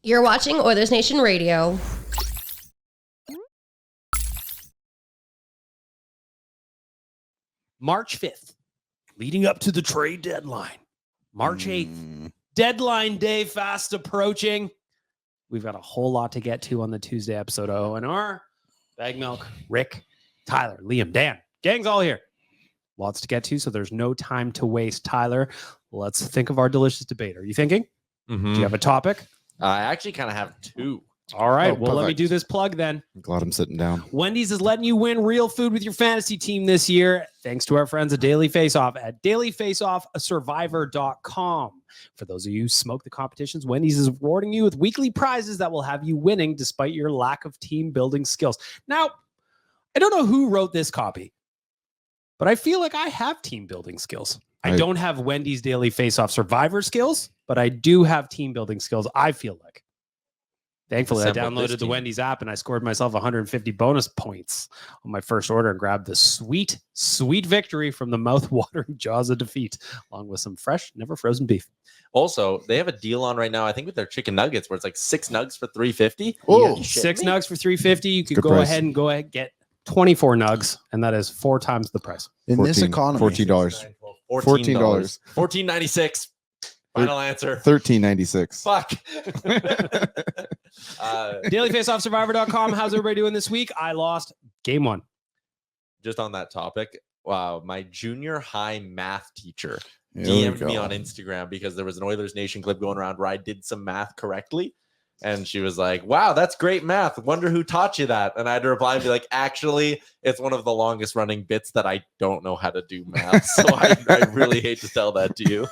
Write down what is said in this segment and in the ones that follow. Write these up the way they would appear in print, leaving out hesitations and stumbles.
You're watching Oilersnation Radio. March 5th, leading up to the trade deadline. March 8th, deadline day fast approaching. We've got a whole lot to get to on the Tuesday episode of ONR. Bag Milk, Rick, Tyler, Liam, Dan. Gang's all here. Lots to get to, so there's no time to waste. Tyler, let's think of our delicious debate. Are you thinking? Mm-hmm. Do you have a topic? I actually kind of have two. All right, well, perfect. let me do this plug then. I'm glad I'm sitting down. Wendy's is letting you win real food with your fantasy team this year, thanks to our friends at Daily Faceoff at dailyfaceoffsurvivor.com. For those of you who smoke the competitions, Wendy's is rewarding you with weekly prizes that will have you winning despite your lack of team building skills. Now, I don't know who wrote this copy, but I feel like I have team building skills. I don't have Wendy's Daily Faceoff Survivor skills, but I do have team building skills, I feel like. Thankfully, I downloaded the Wendy's app and I scored myself 150 bonus points on my first order and grabbed the sweet, sweet victory from the mouth-watering jaws of defeat, along with some fresh, never frozen beef. Also, they have a deal on right now, I think, with their chicken nuggets, where it's like 6 nugs for $3.50. Oh, Yeah, 6 nugs for $3.50. You could Good go price. ahead and get 24 nugs, and that is 4 times the price. In this economy. $14. $14. $14.96. Final answer. $13.96. Fuck. DailyFaceOffSurvivor.com. How's everybody doing this week? I lost game 1. Just on that topic, wow, my junior high math teacher Here we DM'd me go. on Instagram because there was an Oilers Nation clip going around where I did some math correctly. And she was like, wow, that's great math. Wonder who taught you that. And I had to reply and be like, actually, it's one of the longest running bits that I don't know how to do math. So I really hate to tell that to you.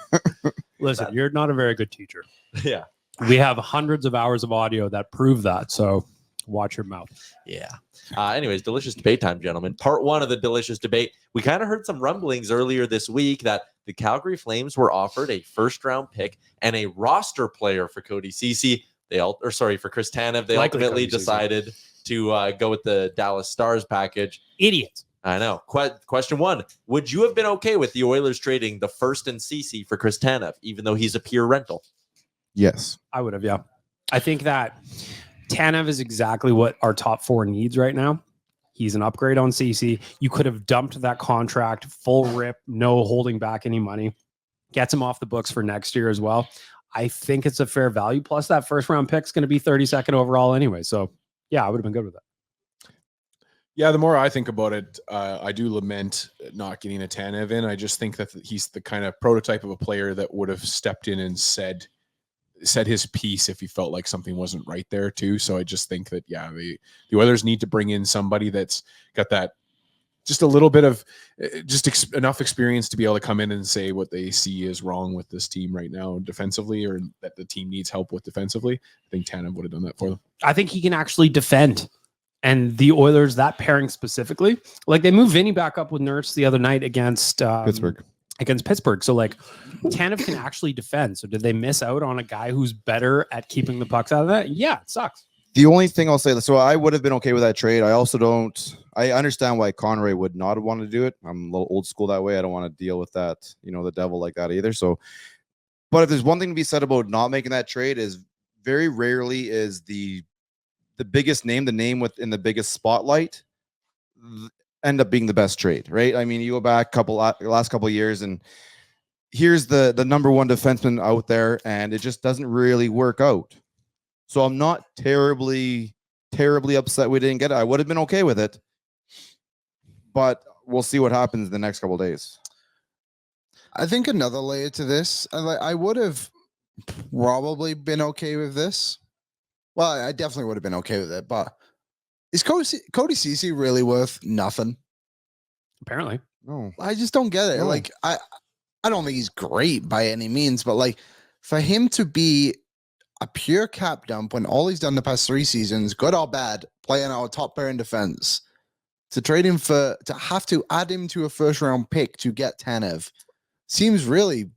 Listen, you're not a very good teacher. Yeah. We have hundreds of hours of audio that prove that, so watch your mouth. Yeah. Anyways, delicious debate time, gentlemen. Part 1 of the delicious debate. We kind of heard some rumblings earlier this week that the Calgary Flames were offered a first-round pick and a roster player for Cody Ceci. For Chris Tanev. They Likely ultimately Cody Ceci. decided to go with the Dallas Stars package. Idiots. I know. Question 1. Would you have been okay with the Oilers trading the first and Ceci for Chris Tanev, even though he's a pure rental? Yes. I would have, yeah. I think that Tanev is exactly what our top 4 needs right now. He's an upgrade on Ceci. You could have dumped that contract, full rip, no holding back any money. Gets him off the books for next year as well. I think it's a fair value. Plus, that first round pick is going to be 32nd overall anyway. So, yeah, I would have been good with it. Yeah, the more I think about it, I do lament not getting a Tanev in. I just think that he's the kind of prototype of a player that would have stepped in and said his piece if he felt like something wasn't right there too. So I just think that, yeah, the Oilers need to bring in somebody that's got that just a little bit of enough experience to be able to come in and say what they see is wrong with this team right now defensively, or that the team needs help with defensively. I think Tanev would have done that for them. I think he can actually defend. And the Oilers, that pairing specifically, like they moved Vinny back up with Nurse the other night against Pittsburgh. So like Tanev can actually defend. So did they miss out on a guy who's better at keeping the pucks out of that? Yeah, it sucks. The only thing I'll say, so I would have been okay with that trade. I understand why Conroy would not have wanted to do it. I'm a little old school that way. I don't want to deal with that, the devil like that either. So, but if there's one thing to be said about not making that trade is very rarely is the biggest name, the name within the biggest spotlight end up being the best trade, right? I mean, you go back last couple of years and here's the number 1 defenseman out there and it just doesn't really work out. So I'm not terribly upset we didn't get it. I would have been okay with it, but we'll see what happens in the next couple of days. I think another layer to this, I would have probably been okay with this. Well, I definitely would have been okay with it, but is Cody Ceci really worth nothing? Apparently. No. I just don't get it. No. Like, I don't think he's great by any means, but like for him to be a pure cap dump when all he's done the past 3 seasons, good or bad, playing our top pair in defense, to trade him to have to add him to a first round pick to get Tanev seems really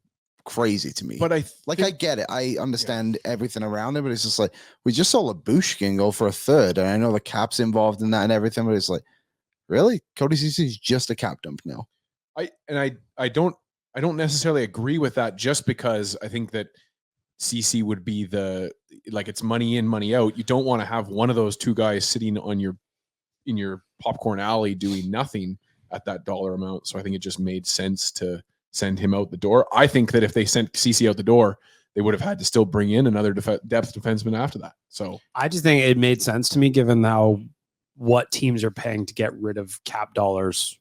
crazy to me. But I get it. I understand everything around it, but it's just like we just saw Labushkin go for a third, and I know the cap's involved in that and everything, but it's like, really? Cody Ceci is just a cap dump now. I don't necessarily agree with that, just because I think that CC would be like it's money in, money out. You don't want to have one of those two guys sitting on in your popcorn alley doing nothing at that dollar amount. So I think it just made sense to send him out the door. I think that if they sent Ceci out the door, they would have had to still bring in another depth defenseman after that. So I just think it made sense to me given what teams are paying to get rid of cap dollars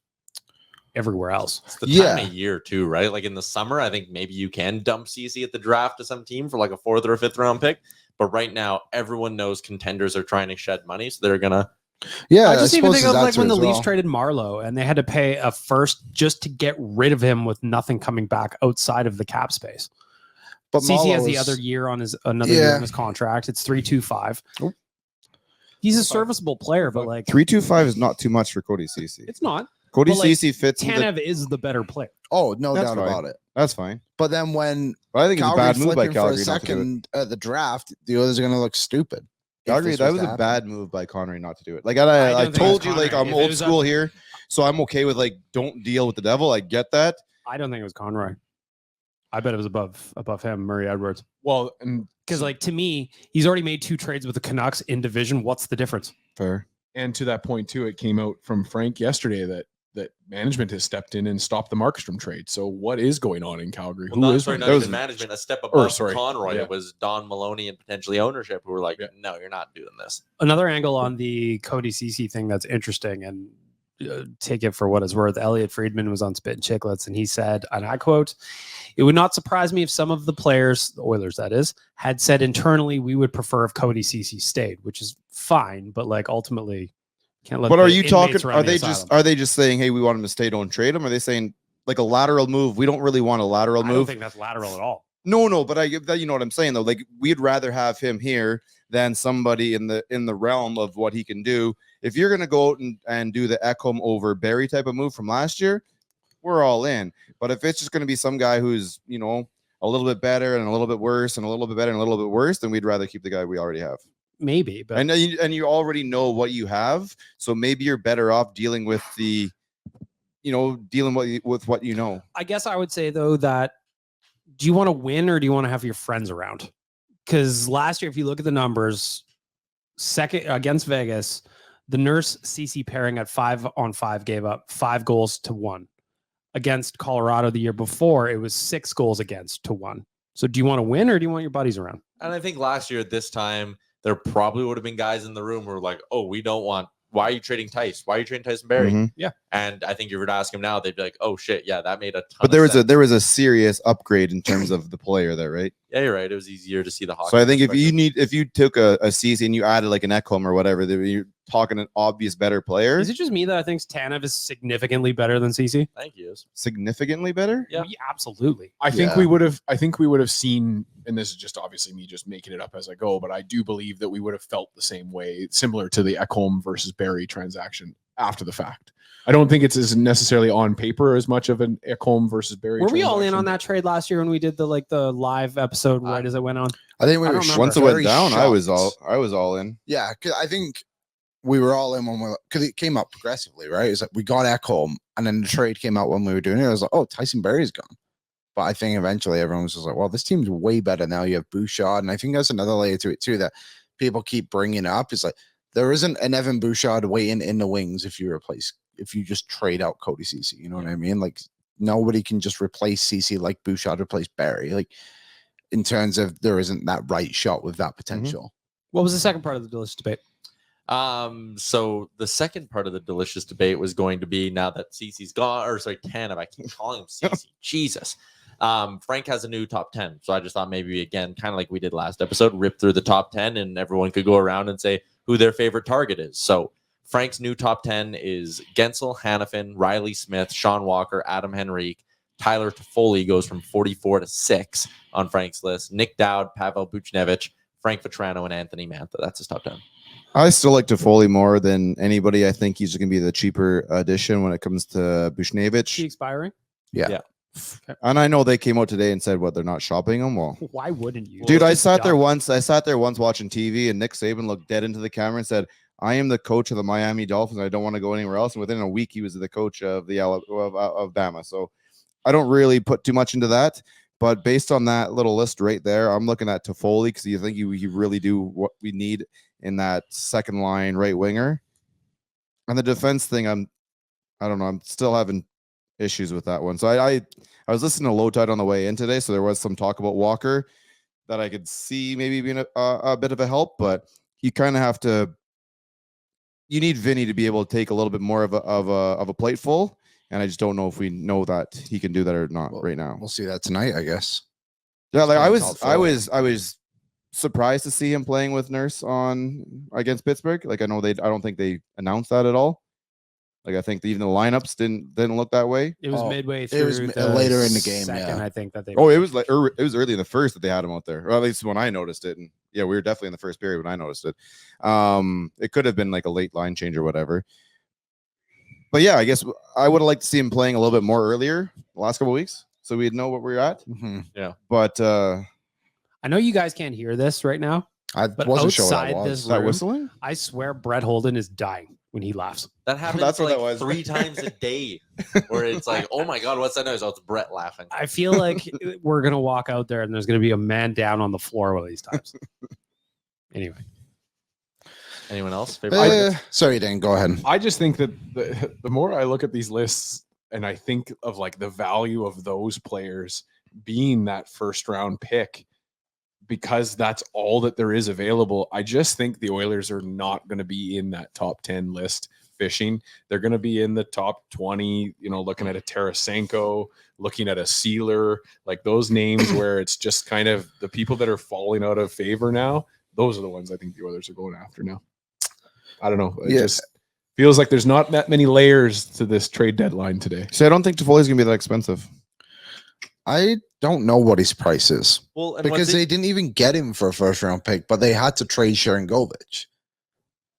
everywhere else. It's the time of year too, right? Like in the summer, I think maybe you can dump Ceci at the draft to some team for like a 4th or a 5th round pick. But right now, everyone knows contenders are trying to shed money, so they're gonna. Yeah, I just even think of like when the Leafs well. traded Marlowe and they had to pay a first just to get rid of him with nothing coming back outside of the cap space. But Ceci has the Marlowe's- other year on another year on his contract. It's 3.25. Oh. He's a serviceable player, but like 3.25 is not too much for Cody Ceci. it's not. Cody but, like, Ceci fits into Tanev is the better player. Oh, no That's doubt fine. about it. that's fine. But then when But I think it's a Calgary bad move by flipping Calgary for a not to do it. second at the draft, the others are going to look stupid. if Calgary, this that to was a happen. bad move by Connery not to do it. Like I I don't think told it you, was like Connery. I'm If it old was school here, so I'm okay with like don't deal with the devil. I get that. I don't think it was Conroy. I bet it was above him, Murray Edwards. well, and Because like to me, he's already made 2 trades with the Canucks in division. What's the difference? Fair. and to that point too, it came out from Frank yesterday that management has stepped in and stopped the Markstrom trade. So what is going on in Calgary? Well, not, is sorry, running- not that even was- management, a step above sorry. Conroy. Yeah. It was Don Maloney and potentially ownership who were like, Yeah. no, you're not doing this. Another angle on the Cody Ceci thing that's interesting, and take it for what it's worth. Elliot Friedman was on Spit and Chicklets, and he said, and I quote, "It would not surprise me if some of the players, the Oilers that is, had said internally we would prefer if Cody Ceci stayed," which is fine, but like ultimately can't let. But the are you talking? inmates run Are the they asylum. are they just saying, hey, we want him to stay, don't trade him? Are they saying like a lateral move? We don't really want a lateral I don't move. think that's lateral at all. No, but you know what I'm saying though. Like we'd rather have him here than somebody in the realm of what he can do. If you're gonna go out and do the Ekholm over Barry type of move from last year, we're all in. But if it's just gonna be some guy who's a little bit better and a little bit worse and a little bit better and a little bit worse, then we'd rather keep the guy we already have. Maybe, but And you already know what you have, so maybe you're better off dealing with with what you know. I guess I would say though that do you want to win or do you want to have your friends around? Because last year, if you look at the numbers, second against Vegas, the Nurse CC pairing at 5-on-5 gave up 5 goals to 1. Against Colorado the year before, it was 6 goals against to 1. So do you want to win or do you want your buddies around? And I think last year at this time, there probably would have been guys in the room who were like, oh, we don't want, why are you trading Tice? Why are you trading Tyson Berry? Mhm. Yeah. And I think if you were to ask him now, they'd be like, oh shit, yeah, that made a ton But there of was sense. there was a serious upgrade in terms of the player there, right? Yeah, you're right. It was easier to see the hockey. So I think perspective. if you took a CC and you added like an Ekholm or whatever, you're talking an obvious better player, Is it just me that I think Tanev is significantly better than CC? Thank you. significantly better. Yeah. Absolutely. I think Yeah. we would have seen, and this is just obviously me just making it up as I go, but I do believe that we would have felt the same way, similar to the Ekholm versus Barry transaction after the fact. I don't think it's as necessarily on paper as much of an Ekholm versus Barry. Were we all in transaction. on that trade last year when we did the live episode right as it went on? I think we I were don't remember. Once it went very down, I was shocked. all in. Yeah, 'cause I think we were all in when because it came out progressively, right? It's like we got Ekholm, and then the trade came out when we were doing it. I was like, oh, Tyson Berry's gone. But I think eventually everyone was just like, well, this team's way better now. You have Bouchard, and I think that's another layer to it too that people keep bringing up. Is like there isn't an Evan Bouchard waiting in the wings if you just trade out Cody Ceci. You know what I mean? Like nobody can just replace Ceci like Bouchard replaced Barry. Like in terms of there isn't that right shot with that potential. What was the second part of the delicious debate? So the second part of the delicious debate was going to be now that Cece's gone, or sorry, Tanev. I keep calling him Cece. Jesus. Frank has a new top 10. So I just thought maybe again, kind of like we did last episode, rip through the top 10 and everyone could go around and say who their favorite target is. So Frank's new top 10 is Gensel, Hannafin, Riley Smith, Sean Walker, Adam Henrique. Tyler Toffoli goes from 44 to 6 on Frank's list. Nick Dowd, Pavel Buchnevich, Frank Vetrano, and Anthony Mantha. That's his top 10. I still like Toffoli more than anybody. I think he's going to be the cheaper addition when it comes to Is she Buchnevich. expiring? And I know they came out today and said what they're not shopping him. Well, Why wouldn't you? dude, It's I just sat there dumb. once. I sat there once watching TV, and Nick Saban looked dead into the camera and said, "I am the coach of the Miami Dolphins. I don't want to go anywhere else." And within a week, he was the coach of the of Bama. So I don't really put too much into that. But based on that little list right there, I'm looking at Toffoli because you think you really do what we need in that second line right winger. And the defense thing, I don't know. I'm still having issues with that one. So I was listening to Low Tide on the way in today, so there was some talk about Walker that I could see maybe being a bit of a help, but you kind of have to. You need Vinny to be able to take a little bit more of a plate full, and I just don't know if we know that he can do that or not right now. We'll see that tonight, I guess. Yeah, like I It's was surprised to see him playing with Nurse against Pittsburgh. Like I don't think they announced that at all. Like I think even the lineups didn't look that way. It was Oh, midway it through. was the later in the game, second, yeah. I think that they. Oh, it was early in the first that they had him out there, or at least when I noticed it. And yeah, we were definitely in the first period when I noticed it. It could have been like a late line change or whatever. But yeah, I guess I would have liked to see him playing a little bit more earlier the last couple of weeks, so we'd know what we're at. Mhm. But I know you guys can't hear this right now. I But wasn't sure what outside that this was. is that room, whistling? I swear Brett Holden is dying when he laughs. That happens That's what like that was. 3 times a day, where it's like, oh my god, what's that noise? Oh, it's Brett laughing. I feel like we're gonna walk out there and there's gonna be a man down on the floor one of these times. Anyway, Anyone else? Favorite? Sorry, Dan. Go ahead. I just think that the more I look at these lists and I think of like the value of those players being that first round pick, because that's all that there is available, I just think the Oilers are not going to be in that top 10 list fishing. They're going to be in the top 20, looking at a Tarasenko, looking at a Sealer, like those names where it's just kind of the people that are falling out of favor now. Those are the ones I think the Oilers are going after now. I don't know. It just feels like there's not that many layers to this trade deadline today. See, I don't think Toffoli's gonna be that expensive. I don't know what his price is Well, and because they didn't even get him for a first round pick, but they had to trade Sharon Govich.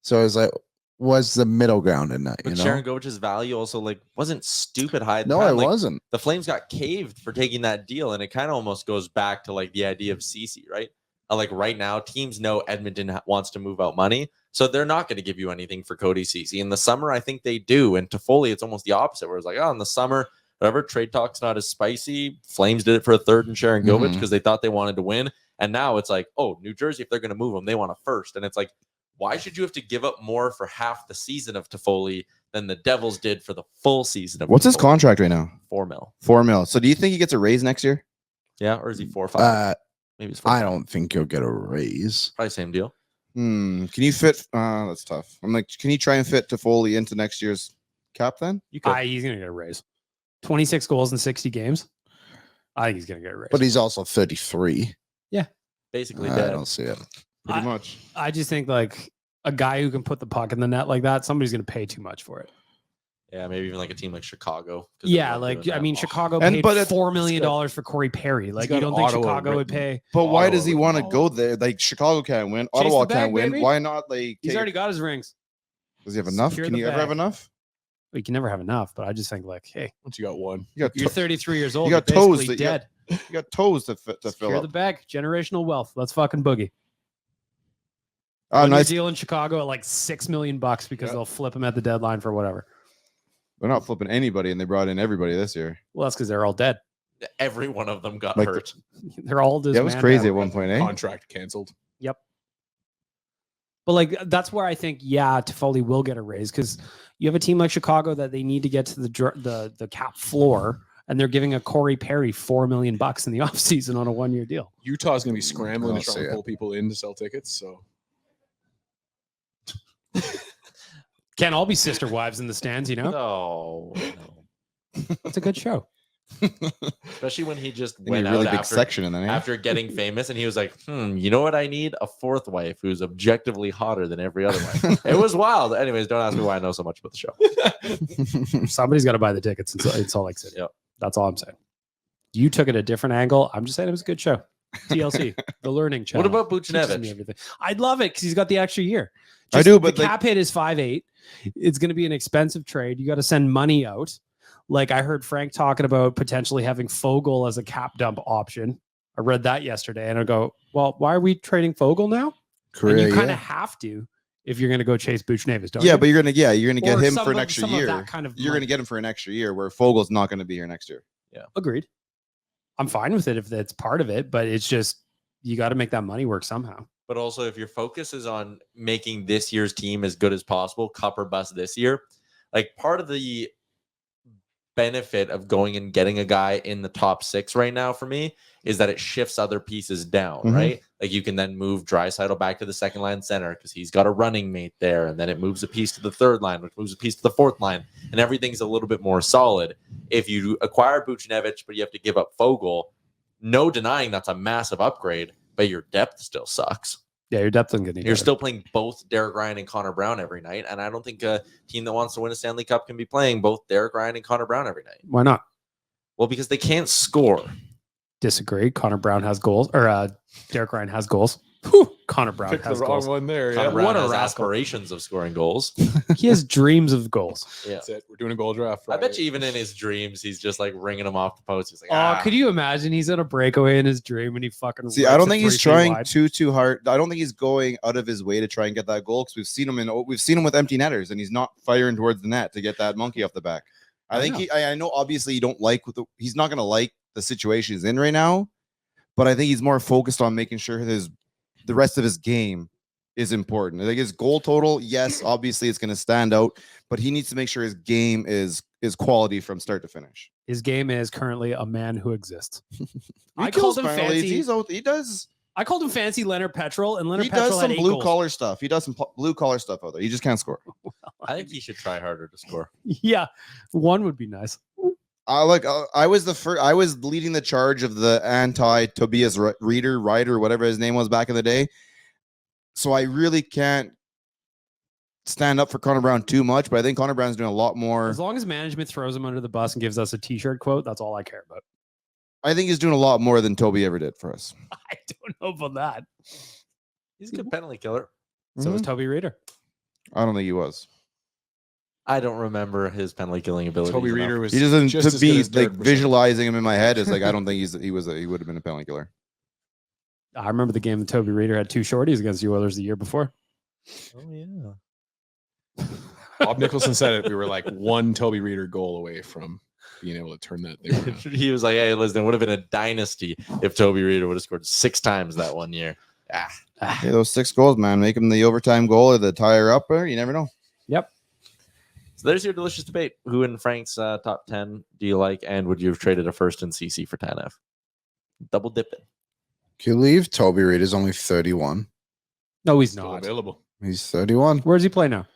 So it was like, what's the middle ground in that? But Sharon Govich's value also wasn't stupid high. At the No, time. it Like, wasn't. the Flames got caved for taking that deal, and it kind of almost goes back to like the idea of Ceci, right? Like right now, teams know Edmonton wants to move out money, so they're not going to give you anything for Cody Ceci. In the summer, I think they do, and Toffoli, it's almost the opposite, where it's like, oh, in the summer, whatever, trade talk's not as spicy. Flames did it for a third and Sharon Govich because they thought they wanted to win, and now it's like, oh, New Jersey, if they're going to move him, they want a first, and it's like, why should you have to give up more for half the season of Toffoli than the Devils did for the full season of What's his Toffoli? contract right now? $4 million. $4 million. So do you think he gets a raise next year? Yeah, or is he 4 or 5? Maybe it's 4. I don't think you'll get a raise. Probably same deal. Can you fit? That's tough. I'm like, can you try and fit Toffoli into next year's cap then? You could. he's gonna get a raise. 26 goals in 60 games. I think he's gonna get a raise. But he's also 33. Basically I dead. don't see it. Pretty I- much. I just think like a guy who can put the puck in the net like that, somebody's gonna pay too much for it. Yeah, maybe even like a team like Chicago. 'cause they Yeah, love like doing I that. mean, Chicago And- paid but it- $4 million for Corey Perry. Like, you got don't think Ottawa Chicago would written. pay? But why does he Ottawa want to would go there? Like Chicago can't win, Chase Ottawa the bag, can't win. baby. Why not? Like, He's already got his rings. does he have enough? Secure Can the you ever have bag. enough? We can never have enough, but I just think like, hey, Once you got one, You got you're 33 years old. you got you're toes basically that you got- dead. you got toes to fill Secure up. the bag. Generational wealth. Let's fucking boogie. Oh, New nice. deal in Chicago at like $6 million because Yeah. they'll flip him at the deadline for whatever. They're not flipping anybody, and they brought in everybody this year. Well, that's because they're all dead. Every one of them got Like hurt. They're all Yeah, it was crazy at one point, eh? contract canceled. But like that's where I think Toffoli will get a raise because you have a team like Chicago that they need to get to the cap floor, and they're giving a Corey Perry $4 million in the offseason on a 1-year deal. Utah's going to be scrambling I'll to try see and it. pull people in to sell tickets. So Can't all be sister wives in the stands, you know? No. It's a good show. Especially when he just They need went a really out big after, section in there. eh? after getting famous and he was like, you know what I need? A fourth wife who's objectively hotter than every other wife. It was wild. Anyways, don't ask me why I know so much about the show. Somebody's got to buy the tickets in Salt Lake City. Yep. That's all I'm saying. You took it a different angle. I'm just saying it was a good show. TLC, the learning channel. What about Teaches me Buchnevich? everything. I'd love it because he's got the extra year. I do, but the like- cap hit is 5.8. It's going to be an expensive trade. You got to send money out. Like I heard Frank talking about potentially having Fogle as a cap dump option. I read that yesterday, and I go, "Well, why are we trading Fogle now?" And you kind of have to if you're going to go chase Buchnevich, don't you? Yeah, but you're gonna get Or him some for an of- extra some of year. that kind of You're money. gonna get him for an extra year, where Fogel's not gonna be here next year. Agreed. I'm fine with it if that's part of it, but it's just you got to make that money work somehow. But also, if your focus is on making this year's team as good as possible, cup or bust this year, like part of the benefit of going and getting a guy in the top 6 right now for me is that it shifts other pieces down, right? Like you can then move Draisaitl back to the second line center because he's got a running mate there, and then it moves a piece to the third line, which moves a piece to the fourth line, and everything's a little bit more solid. If you acquire Buchnevich, but you have to give up Fogle, no denying that's a massive upgrade, but your depth still sucks. Yeah, your depth isn't good. You're still playing both Derek Ryan and Connor Brown every night, and I don't think a team that wants to win a Stanley Cup can be playing both Derek Ryan and Connor Brown every night. Why not? Well, because they can't score. Disagree. Connor Brown has goals, or Derek Ryan has goals. Whew, Connor Brown Picked has the wrong goals. one there. Connor Yeah. Brown what a has rascal. aspirations of scoring goals. He has dreams of goals. Yeah. That's it. We're doing a goal draft. I bet Friday. you even in his dreams, he's just like ringing them off the post. He's like, Oh, could you imagine? He's on a breakaway in his dream and he fucking. See, I don't think he's trying too hard. I don't think he's going out of his way to try and get that goal because we've seen him with empty netters and he's not firing towards the net to get that monkey off the back. I know obviously you don't like he's not going to like the situation he's in right now, but I think he's more focused on making sure the rest of his game is important. I think his goal total, yes, obviously it's going to stand out, but he needs to make sure his game is quality from start to finish. His game is currently a man who exists. He kills penalties. He does. I called him fancy Leonard Petrol, and Leonard He Petrol does had some 8 blue goals. collar stuff. He does some blue collar stuff out there. He just can't score. I think he should try harder to score. Yeah, one would be nice. I was leading the charge of the anti Tobias Ryder, whatever his name was back in the day. So I really can't stand up for Connor Brown too much, but I think Connor Brown's doing a lot more. As long as management throws him under the bus and gives us a T-shirt quote, that's all I care about. I think he's doing a lot more than Toby ever did for us. I don't know about that. He's a good penalty killer. So was Toby Reeder. I don't think he was. I don't remember his penalty killing ability. Toby Reeder was. He doesn't just to as be good as like Derek Brassard. visualizing him in my head is like I don't think he would have been a penalty killer. I remember the game that Toby Reeder had 2 shorties against the Oilers the year before. Oh yeah. Bob Nicholson said it. We were like one Toby Reeder goal away from being able to turn that thing around. He was like, "Hey, listen, it would have been a dynasty if Toby Reeder would have scored 6 times that one year." Hey, those 6 goals, man, make him the overtime goal or the tire up there. You never know. Yep. So there's your delicious debate. Who in Frank's top 10 do you like, and would you have traded a first in CC for Tanev? Double dipping. Can you leave? Toby Reid is only 31. No, he's Still not. available. He's 31. Where does he play now?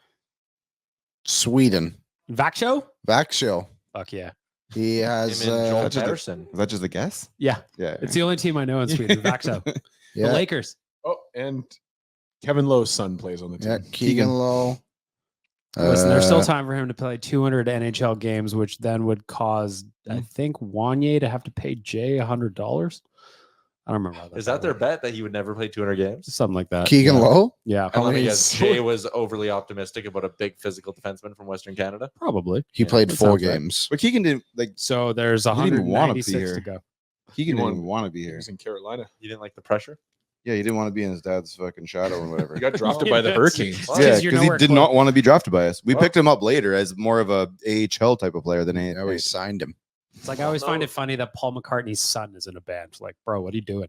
Sweden. Vaxo? Vaxio. Fuck yeah. He has Him and Joel just a- Patterson. Is that just a guess? Yeah. Yeah. It's the only team I know in Sweden. Vaxo. The yeah, Lakers. Oh, and Kevin Lowe's son plays on the team. yeah, Keegan Lowe. Listen, there's still time for him to play 200 NHL games, which then would cause, I think, Wanye to have to pay Jay $100. I don't remember. How Is that their bet that he would never play 200 games? Something like that. Keegan yeah. Lowe. Yeah, And let me he's- guess, Jay was overly optimistic about a big physical defenseman from Western Canada. probably. He Yeah, played that 4 sounds right. games. But Keegan didn't like. So there's He didn't wanna be 196 here. to go. Keegan He didn't won- want to be He here. was in Carolina. You didn't like the pressure? Yeah, he didn't want to be in his dad's fucking shadow or whatever. He got drafted by the Hurricanes. Well, Yeah, Because you're because he nowhere did close. not want to be drafted by us. We Well- picked him up later as more of a AHL type of player than Now we a. signed him. It's like I always find it funny that Paul McCartney's son is in a band. It's like, bro, what are you doing?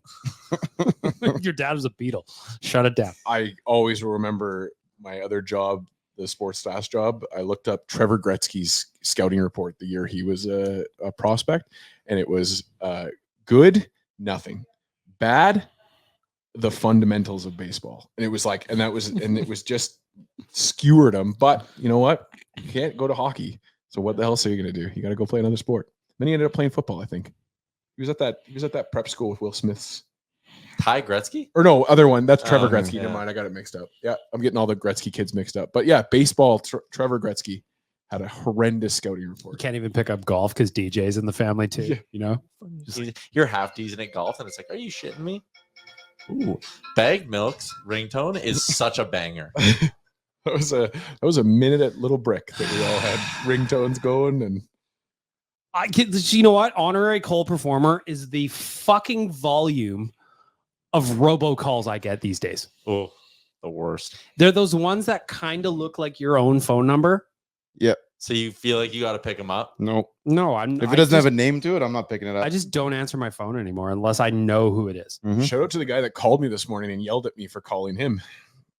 Your dad was a Beatle. Shut it down. I always will remember my other job, the sports staff job. I looked up Trevor Gretzky's scouting report the year he was a prospect, and it was good, nothing, bad, the fundamentals of baseball. And it was like, and it was just skewered him. But you know what? You can't go to hockey. So what the hell are you going to do? You got to go play another sport. Then he ended up playing football, I think. He was at that prep school with Will Smith's. Ty Gretzky? Or no, other one. That's Trevor Oh, Gretzky. yeah. Never mind. I got it mixed up. Yeah, I'm getting all the Gretzky kids mixed up. But yeah, baseball, Trevor Gretzky had a horrendous scouting You report. can't even pick up golf because DJ's in the family too. Yeah. You know? You're half teasing at golf, and it's like, are you shitting me? Ooh, Bag Milk's ringtone is such a banger. That was a minute at Little Brick that we all had ringtones going, and You know what? Honorary Cole performer is the fucking volume of robocalls I get these days. Oh, the worst. They're those ones that kind of look like your own phone number. Yep. So you feel like you got to pick him up? No. No, I'm. If it doesn't have a name to it, I'm not picking it up. I just don't answer my phone anymore unless I know who it is. Mhm. Shout out to the guy that called me this morning and yelled at me for calling him.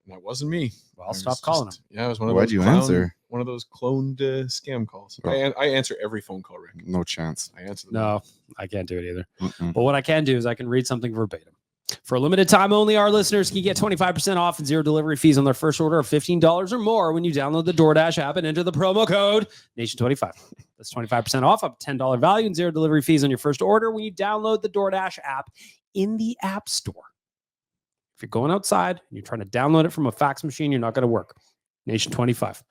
That wasn't me. Well, I was stop calling him. Yeah, it was one of Why'd those you answer? One of those cloned scam calls. Oh. I answer every phone call, Rick. No chance. I answer them. No, I can't do it either. Mm-mm. But what I can do is I can read something verbatim. For a limited time only, our listeners can get 25% off and zero delivery fees on their first order of $15 or more when you download the DoorDash app and enter the promo code Nation25. That's 25% off, up to $10 value and zero delivery fees on your first order when you download the DoorDash app in the App Store. If you're going outside and you're trying to download it from a fax machine, you're not going to work. Nation25.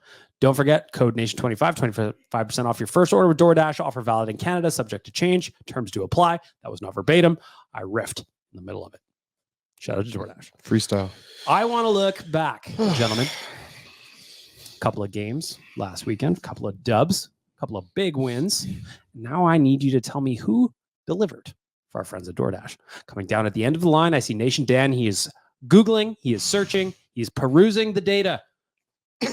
Don't forget, code Nation25, 25% off your first order with DoorDash. Offer valid in Canada, subject to change. Terms do apply. That was not verbatim. I riffed in the middle of it. Shout out to DoorDash. Freestyle. I want to look back, gentlemen. Couple of games last weekend, couple of dubs, couple of big wins. Now I need you to tell me who delivered for our friends at DoorDash. Coming down at the end of the line, I see Nation Dan. He is Googling, he is searching, he is perusing the data.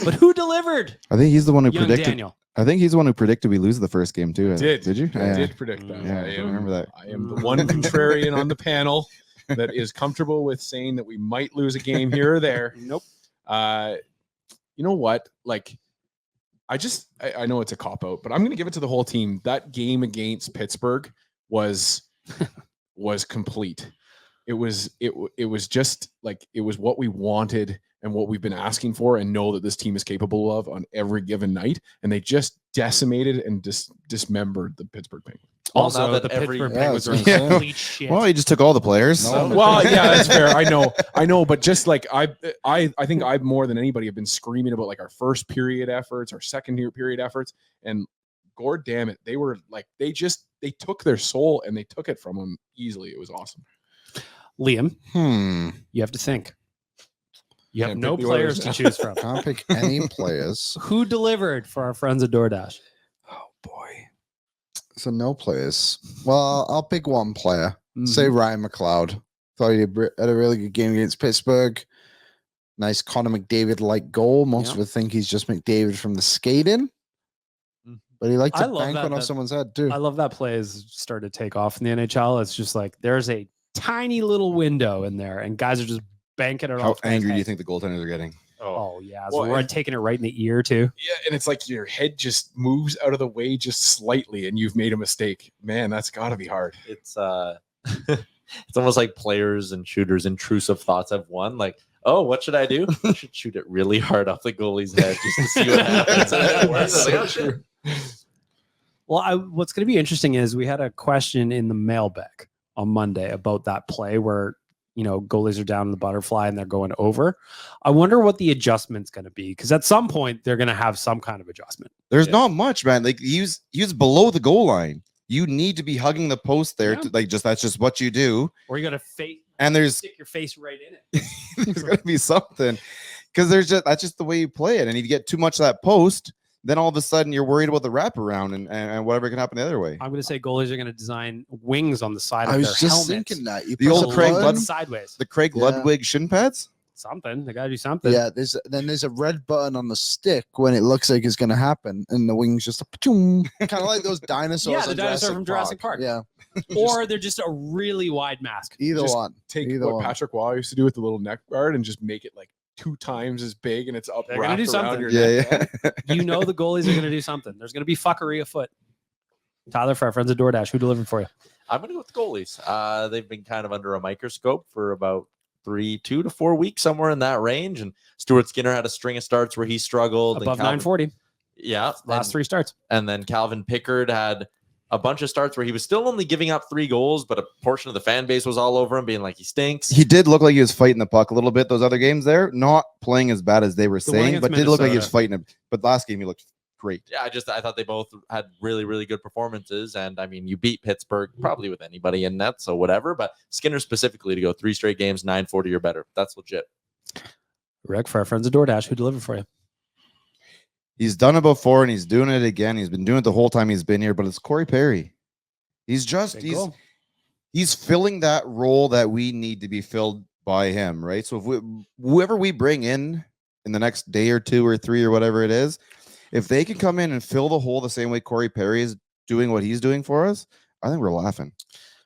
But who delivered? I think he's the one who Young predicted. Daniel. I think he's the one who predicted we lose the first game too. Did you? I did predict that. Yeah, I remember that. I am the one contrarian on the panel that is comfortable with saying that we might lose a game here or there. Nope. You know what? Like, I know it's a cop out, but I'm going to give it to the whole team. That game against Pittsburgh was complete. It was just like, it was what we wanted and what we've been asking for and know that this team is capable of on every given night. And they just decimated and dismembered the Pittsburgh Penguins. Also, now that the every- Pittsburgh Yeah, Penguins are that's what I'm complete shit. Well, he just took all the players. No. Well, yeah, that's fair. I know, but just like I think I more than anybody have been screaming about like our first period efforts, our second period efforts, and god damn it, they were like they took their soul and they took it from them easily. It was awesome. Liam, Hmm. you have to think. You have Can't no pick the players Oilers to now. choose from. Can't pick any players. Who delivered for our friends at DoorDash? Oh boy. So no players. Well, I'll pick one player. Mhm. Say Ryan McLeod. Thought he had a really good game against Pittsburgh. Nice Connor McDavid-like goal. Most Yeah. would think he's just McDavid from the skating. But he liked I to love bank that- one off that- someone's head too. I love that play has started to take off in the NHL. It's just like there's a tiny little window in there, and guys are just banking it How off. guys' angry do you heads. think the goaltenders are getting? Oh yeah, Well, so we're and- taking it right in the ear too. Yeah, and it's like your head just moves out of the way just slightly, and you've made a mistake. Man, that's got to be hard. It's it's almost like players and shooters intrusive thoughts have won. Like, oh, what should I do? I should shoot it really hard off the goalie's head just to see what happens. And then it works. It's like, oh, shit. Well, what's going to be interesting is we had a question in the mailbag on Monday about that play where, goalies are down in the butterfly and they're going over. I wonder what the adjustment's going to be, because at some point they're going to have some kind of adjustment. There's Yeah. not much, man. Like he's below the goal line. You need to be hugging the post there. Yeah. To, that's just what you do. Or you got to And there's stick your face right in it. there's gonna be something because that's just the way you play it. And if you get too much of that post, then all of a sudden you're worried about the wraparound and whatever can happen the other way. I'm going to say goalies are going to design wings on the side I of was their just helmets. thinking that. You The press old a Craig button, Ludwig- Sideways. The Craig Yeah. Ludwig shin pads. Something. They got to do something. Yeah, there's a red button on the stick when it looks like it's gonna happen, and the wings just kind of like those dinosaurs. Yeah, the on dinosaur from Jurassic Park. Yeah, Or they're just a really wide mask. either Just one. Take Either what one. Patrick Waugh used to do with the little neck guard and just make it like 2 times as big, and it's up They're gonna wrapped do around something. your Yeah, neck. yeah. The goalies are going to do something. There's going to be fuckery afoot. Tyler, for our friends at DoorDash, who delivered for you? I'm going to go with the goalies. They've been kind of under a microscope for about 2 to 4 weeks, somewhere in that range. And Stuart Skinner had a string of starts where he struggled. Above and Calvin, 940. Yeah. Last 3 starts. And then Calvin Pickard had a bunch of starts where he was still only giving up 3 goals, but a portion of the fan base was all over him, being like, he stinks. He did look like he was fighting the puck a little bit. Those other games there, not playing as bad as they were The one saying, against but did look like he was Minnesota. fighting it. But last game he looked great. Yeah, I thought they both had really, really good performances. And I mean, you beat Pittsburgh probably with anybody in net, so whatever. But Skinner specifically to go 3 straight games, 940 or better. That's legit. Rick, for our friends at DoorDash, who delivered for you? He's done it before and he's doing it again. He's been doing it the whole time he's been here, but it's Corey Perry. He's filling that role that we need to be filled by him, right? So if whoever we bring in the next day or 2 or 3 or whatever it is If they can come in and fill the hole the same way Corey Perry is doing what he's doing for us, I think we're laughing.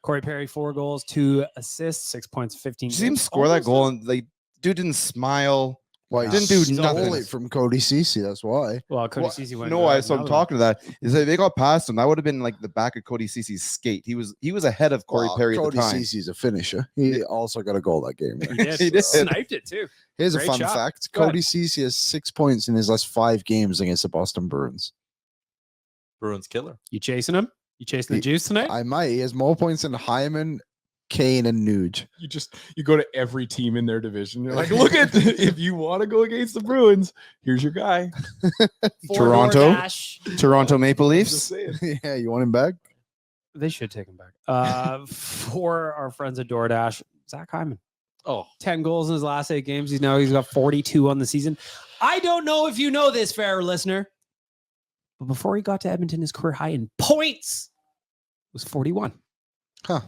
Corey Perry, 4 goals, 2 assists, 6 points, 15. Did you see him score that goal? And like, dude didn't smile. Well, Didn't do nothing. Stole it from Cody Ceci. That's why. Well, Cody Ceci went. No, so I'm talking to that. Is that they got past him? That would have been like the back of Cody Ceci's skate. He was ahead of Corey Perry at the Cody time. Ceci's a finisher. He also got a goal that game. He did. He did. Sniped it too. Here's Great a fun shot. fact. Go ahead. Cody Ceci has 6 points in his last 5 games against the Boston Bruins. Bruins killer. You chasing him? You chasing the juice tonight? I might. He has more points than Hyman, Kane, and Nuge. You go to every team in their division. You're like, look at if you want to go against the Bruins, here's your guy. Toronto? DoorDash. Toronto Maple Just Leafs. saying. Yeah, you want him back? They should take him back. For our friends at DoorDash, Zach Hyman. Oh, 10 goals in his last 8 games. He's got 42 on the season. I don't know if you know this, fair listener, but before he got to Edmonton, his career high in points was 41. Huh.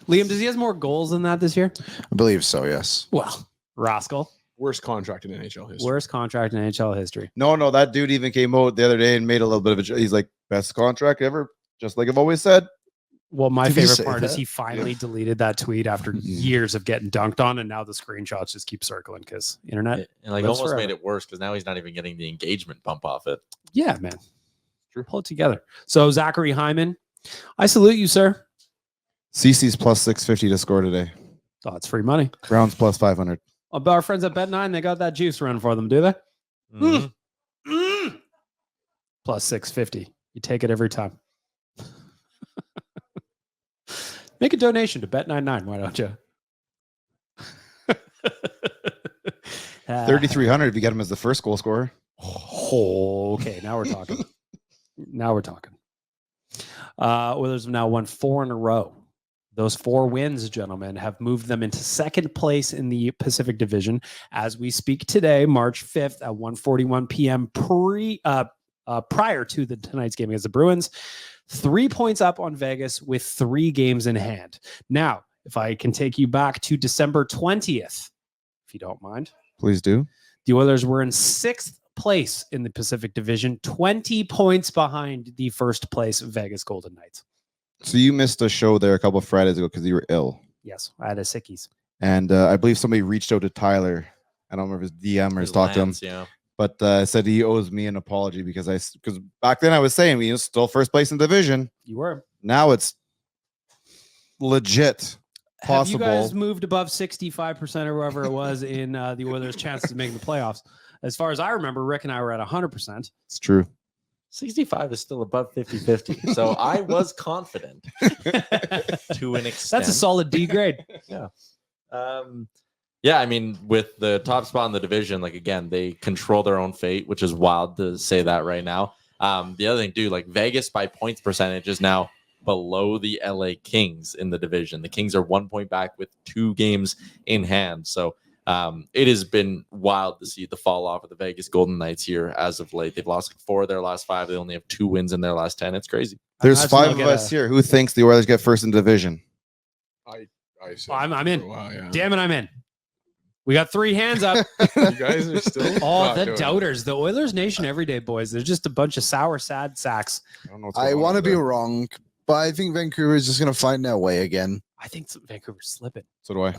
Liam, does he have more goals than that this year? I believe so, yes. Well, rascal. Worst contract in NHL history. Worst contract in NHL history. No, that dude even came out the other day and made a little bit of a. He's like, best contract ever, just like I've always said. Well, my Did he favorite say part is that? he finally deleted that tweet after years of getting dunked on, and now the screenshots just keep circling because internet. and like lives almost forever. made it worse because now he's not even getting the engagement bump off it. Yeah, man. Pull it together. So, Zachary Hyman, I salute you, sir. CC's plus 650 to score today. Oh, it's free money. Browns plus 500. Our friends at Bet9, they got that juice running for them, do they? Mhm. Plus 650. You take it every time. Make a donation to Bet99. Why don't you? 3,300 if you get him as the first goal scorer. Okay, now we're talking. Oilers have now won 4 in a row. Those 4 wins, gentlemen, have moved them into second place in the Pacific Division as we speak today, March 5th at 1:41 p.m. Prior to tonight's game against the Bruins. 3 points up on Vegas with 3 games in hand. Now, if I can take you back to December 20th, if you don't mind. Please do. The Oilers were in 6th place in the Pacific Division, 20 points behind the first place Vegas Golden Knights. So you missed a show there a couple of Fridays ago because you were ill. Yes, I had a sickies. And I believe somebody reached out to Tyler. I don't remember if his DM or his talked to him. Yeah. But said he owes me an apology because back then I was saying we still first place in the division. You were. Now it's legit possible. Have you guys moved above 65% or whatever it was in the Oilers' chances of making the playoffs? As far as I remember, Rick and I were at 100%. It's true. 65 is still above 50-50. So I was confident to an extent. That's a solid D grade. Yeah. Yeah, I mean, with the top spot in the division, like, again, they control their own fate, which is wild to say that right now. The other thing, dude, like Vegas by points percentage is now below the LA Kings in the division. The Kings are 1 point back with 2 games in hand. So it has been wild to see the fall off of the Vegas Golden Knights here as of late. They've lost like 4 of their last 5. They only have 2 wins in their last 10. It's crazy. There's Imagine 5 they'll of get us here. Who thinks the Oilers get first in division? I said I'm in. for a while, yeah. Damn it, I'm in. We got 3 hands up. You guys are still. Oh, not the doing it. doubters. The Oilers Nation every day, boys. They're just a bunch of sour, sad sacks. I don't know what's I going on want to with be that. wrong, but I think Vancouver is just going to find their way again. I think Vancouver's slipping. So do I.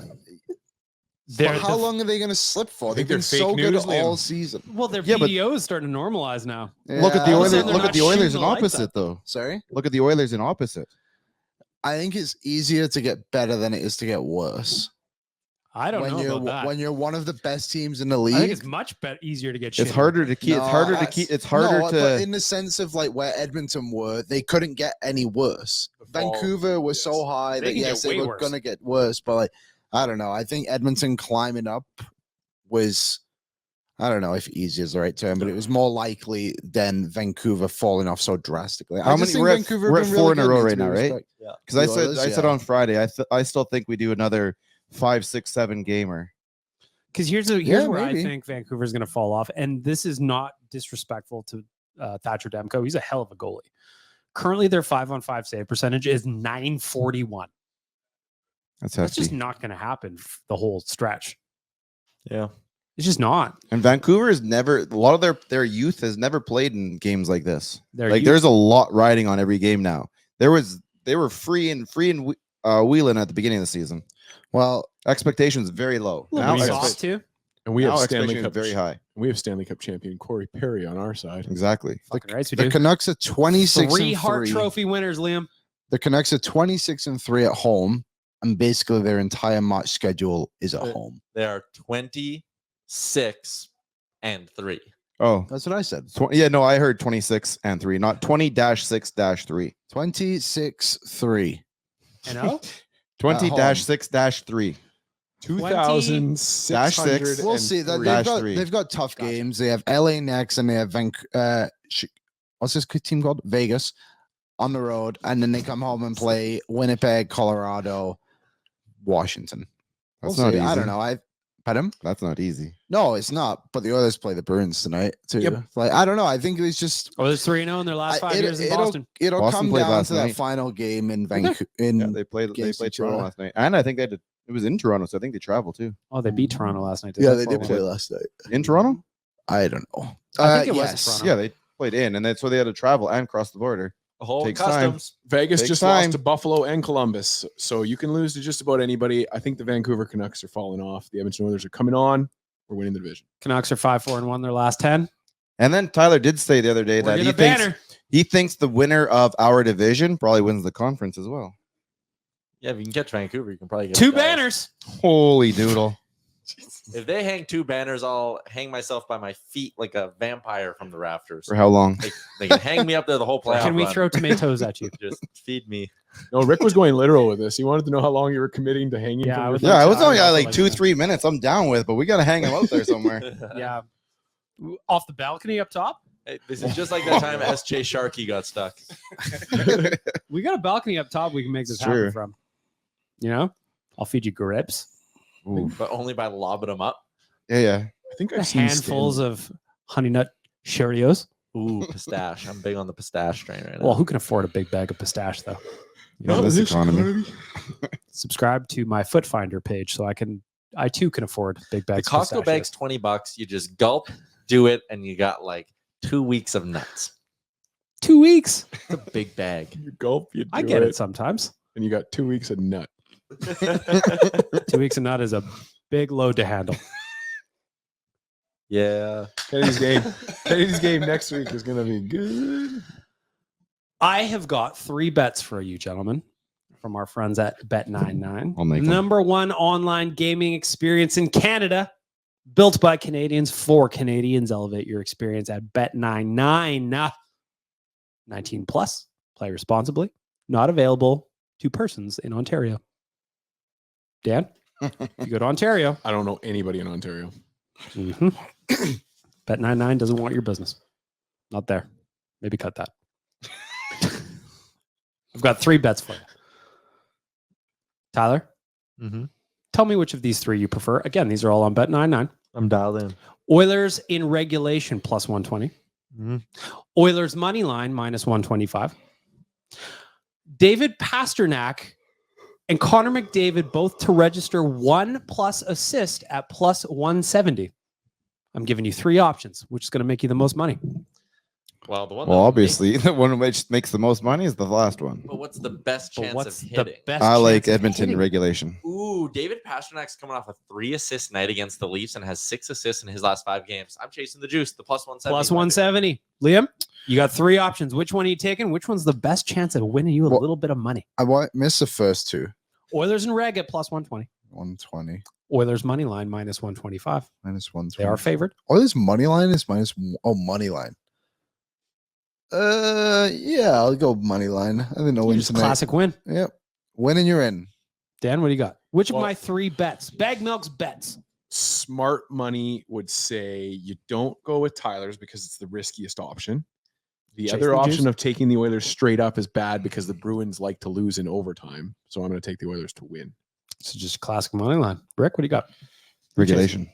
They're But how long are they going to slip for? I think They've been they're so fake good news, all Liam. season. Well, their Yeah, but- PDO is starting to normalize now. Look at the Yeah. All of a Oilers. sudden, they're Look not at the Oilers shooting in the lights opposite, up. though. Sorry? Look at the Oilers in opposite. I think it's easier to get better than it is to get worse. I don't know you're about that. when you're one of the best teams in the I think league. it's much easier to get It's shitty. harder to keep. It's No, harder to that's- keep. It's harder no, to. but in the sense of like where Edmonton were, they couldn't get any worse. The fall, Vancouver was yes. so high They that can get yes, they way were worse. gonna get worse. But like, I don't know. I think Edmonton climbing up was, I don't know if easy is the right term, but it was more likely than Vancouver falling off so drastically. How I just many- think we're at have been 4 really in a good, row needs right to be now, right? respect. Because I The said Oilers, I said yeah. on Friday, I still think we do another 5, 6, 7 gamer. Because here's Yeah, where maybe. I think Vancouver's going to fall off. And this is not disrespectful to Thatcher Demko. He's a hell of a goalie. Currently, their 5-on-5 save percentage is 941. That's That's hefty. just not going to happen the whole stretch. Yeah. It's just not. And Vancouver is never, a lot of their youth has never played in games like this. There's There's a lot riding on every game now. They were free and wheeling at the beginning of the season. Well, Expectations very low. now we soft too. And we now have Stanley expectations Cup very high. We have Stanley Cup champion Corey Perry on our side. Exactly. Fucking right, we the do. Canucks are 26 3 and Hart 3. Trophy winners, Liam. The Canucks are 26 and 3 at home, and basically their entire March schedule is at home. They are 26 and 3. Oh, That's what I said. yeah, no, I heard 26 and 3, not 20-6-3. 26-3. And oh, 20-6-3. 2,600. We'll see. They've got tough Gotcha. games. They have LA next, and they have what's this team called? Vegas on the road, and then they come home and play Winnipeg, Colorado, Washington. That's We'll not see. easy. I don't know. Pardon? That's not easy. No, it's not. But the Oilers play the Bruins tonight too. Yep. Like I don't know. I think it's just there's 3-0 in their last 5 years in Boston. It'll Boston come played down last to that night. final game in they? Vancouver. Yeah, they played against each Toronto other. last night. And I think it was in Toronto, so I think they traveled too. Oh, they beat Toronto last night. Yeah, they did play last night. In Toronto? I don't know. I think it was in yes. Toronto. Yeah, they played in, and then so they had to travel and cross the border. A whole Takes customs. Vegas Takes just time. lost to Buffalo and Columbus, so you can lose to just about anybody. I think the Vancouver Canucks are falling off. The Edmonton Oilers are coming on. We're winning the division. Canucks are 5-4-1 their last 10. And then Tyler did say the other day We're that gonna banner. he thinks the winner of our division probably wins the conference as well. Yeah, if you can catch Vancouver, you can probably get 2 the guys. banners. Holy doodle. If they hang 2 banners, I'll hang myself by my feet like a vampire from the rafters. For how long? They can hang me up there the whole playoff. Can we run. throw tomatoes at you? Just feed me. No, Rick was going literal with this. He wanted to know how long you were committing to hanging. Yeah, from I your was feet. Yeah, I was only I like also like 2-3 minutes. I'm down with, but we got to hang him out there somewhere. Yeah. Off the balcony up top? Hey, this is just like that time S.J. Sharkey got stuck. We got a balcony up top we can make this Sure. happen from. You know? I'll feed you grapes. Ooh. But only by lobbing them up. Yeah. I think I've seen Handfuls of honey nut Cheerios. Ooh, pistache. I'm big on the pistache train right now. Well, who can afford a big bag of pistache, though? You know, this economy. Subscribe to my Foot Finder page so I too can afford big the bags. of Costco bag's pistachios. $20. You just gulp, do it, and you got like 2 weeks of nuts. 2 weeks. It's a big bag. You gulp, you I do get it sometimes. and you got 2 weeks of nut. 2 weeks of nut is a big load to handle. Yeah. Kennedy's game next week is gonna be good. I have got 3 bets for you, gentlemen, from our friends at Bet99. I'll make 'em. Number 1 online gaming experience in Canada, built by Canadians for Canadians. Elevate your experience at Bet99. 19 plus. Play responsibly. Not available to persons in Ontario. Dan, you go to Ontario. I don't know anybody in Ontario. Mm-hmm. Bet99 doesn't want your business. Not there. Maybe cut that. I've got 3 bets for you. Tyler, Mm-hmm. tell me which of these 3 you prefer. Again, these are all on Bet99. I'm dialed in. Oilers in regulation plus 120. Mm-hmm. Oilers money line minus 125. David Pasternak and Connor McDavid both to register 1+ assist at plus 170. I'm giving you 3 options, which is going to make you the most money. Well, the one. Well, that obviously, the one which makes the most money is the last one. But what's the best But chance what's of the hitting? best I like chance of Edmonton hitting? regulation. Ooh, David Pasternak's coming off a 3-assist night against the Leafs and has 6 assists in his last 5 games. I'm chasing the juice. The plus 170. Plus 170. Liam, you got 3 options. Which one are you taking? Which one's the best chance of winning you a Well- little bit of money? I miss the first 2. Oilers and reg at plus 120. 120 Oilers money line minus 125. minus 120. They are favored. Oh, this money line is money line. Yeah, I'll go money line. I didn't know when Just tonight. classic win. Yep. Win and you're in. Dan, what do you got? Which of Well- my 3 bets? Bag Milk's bets. Smart money would say you don't go with Tyler's because it's the riskiest option. The Chase other the option juice. of taking the Oilers straight up is bad because the Bruins like to lose in overtime. So I'm going to take the Oilers to win. So just classic money line. Rick, what do you got? Regulation.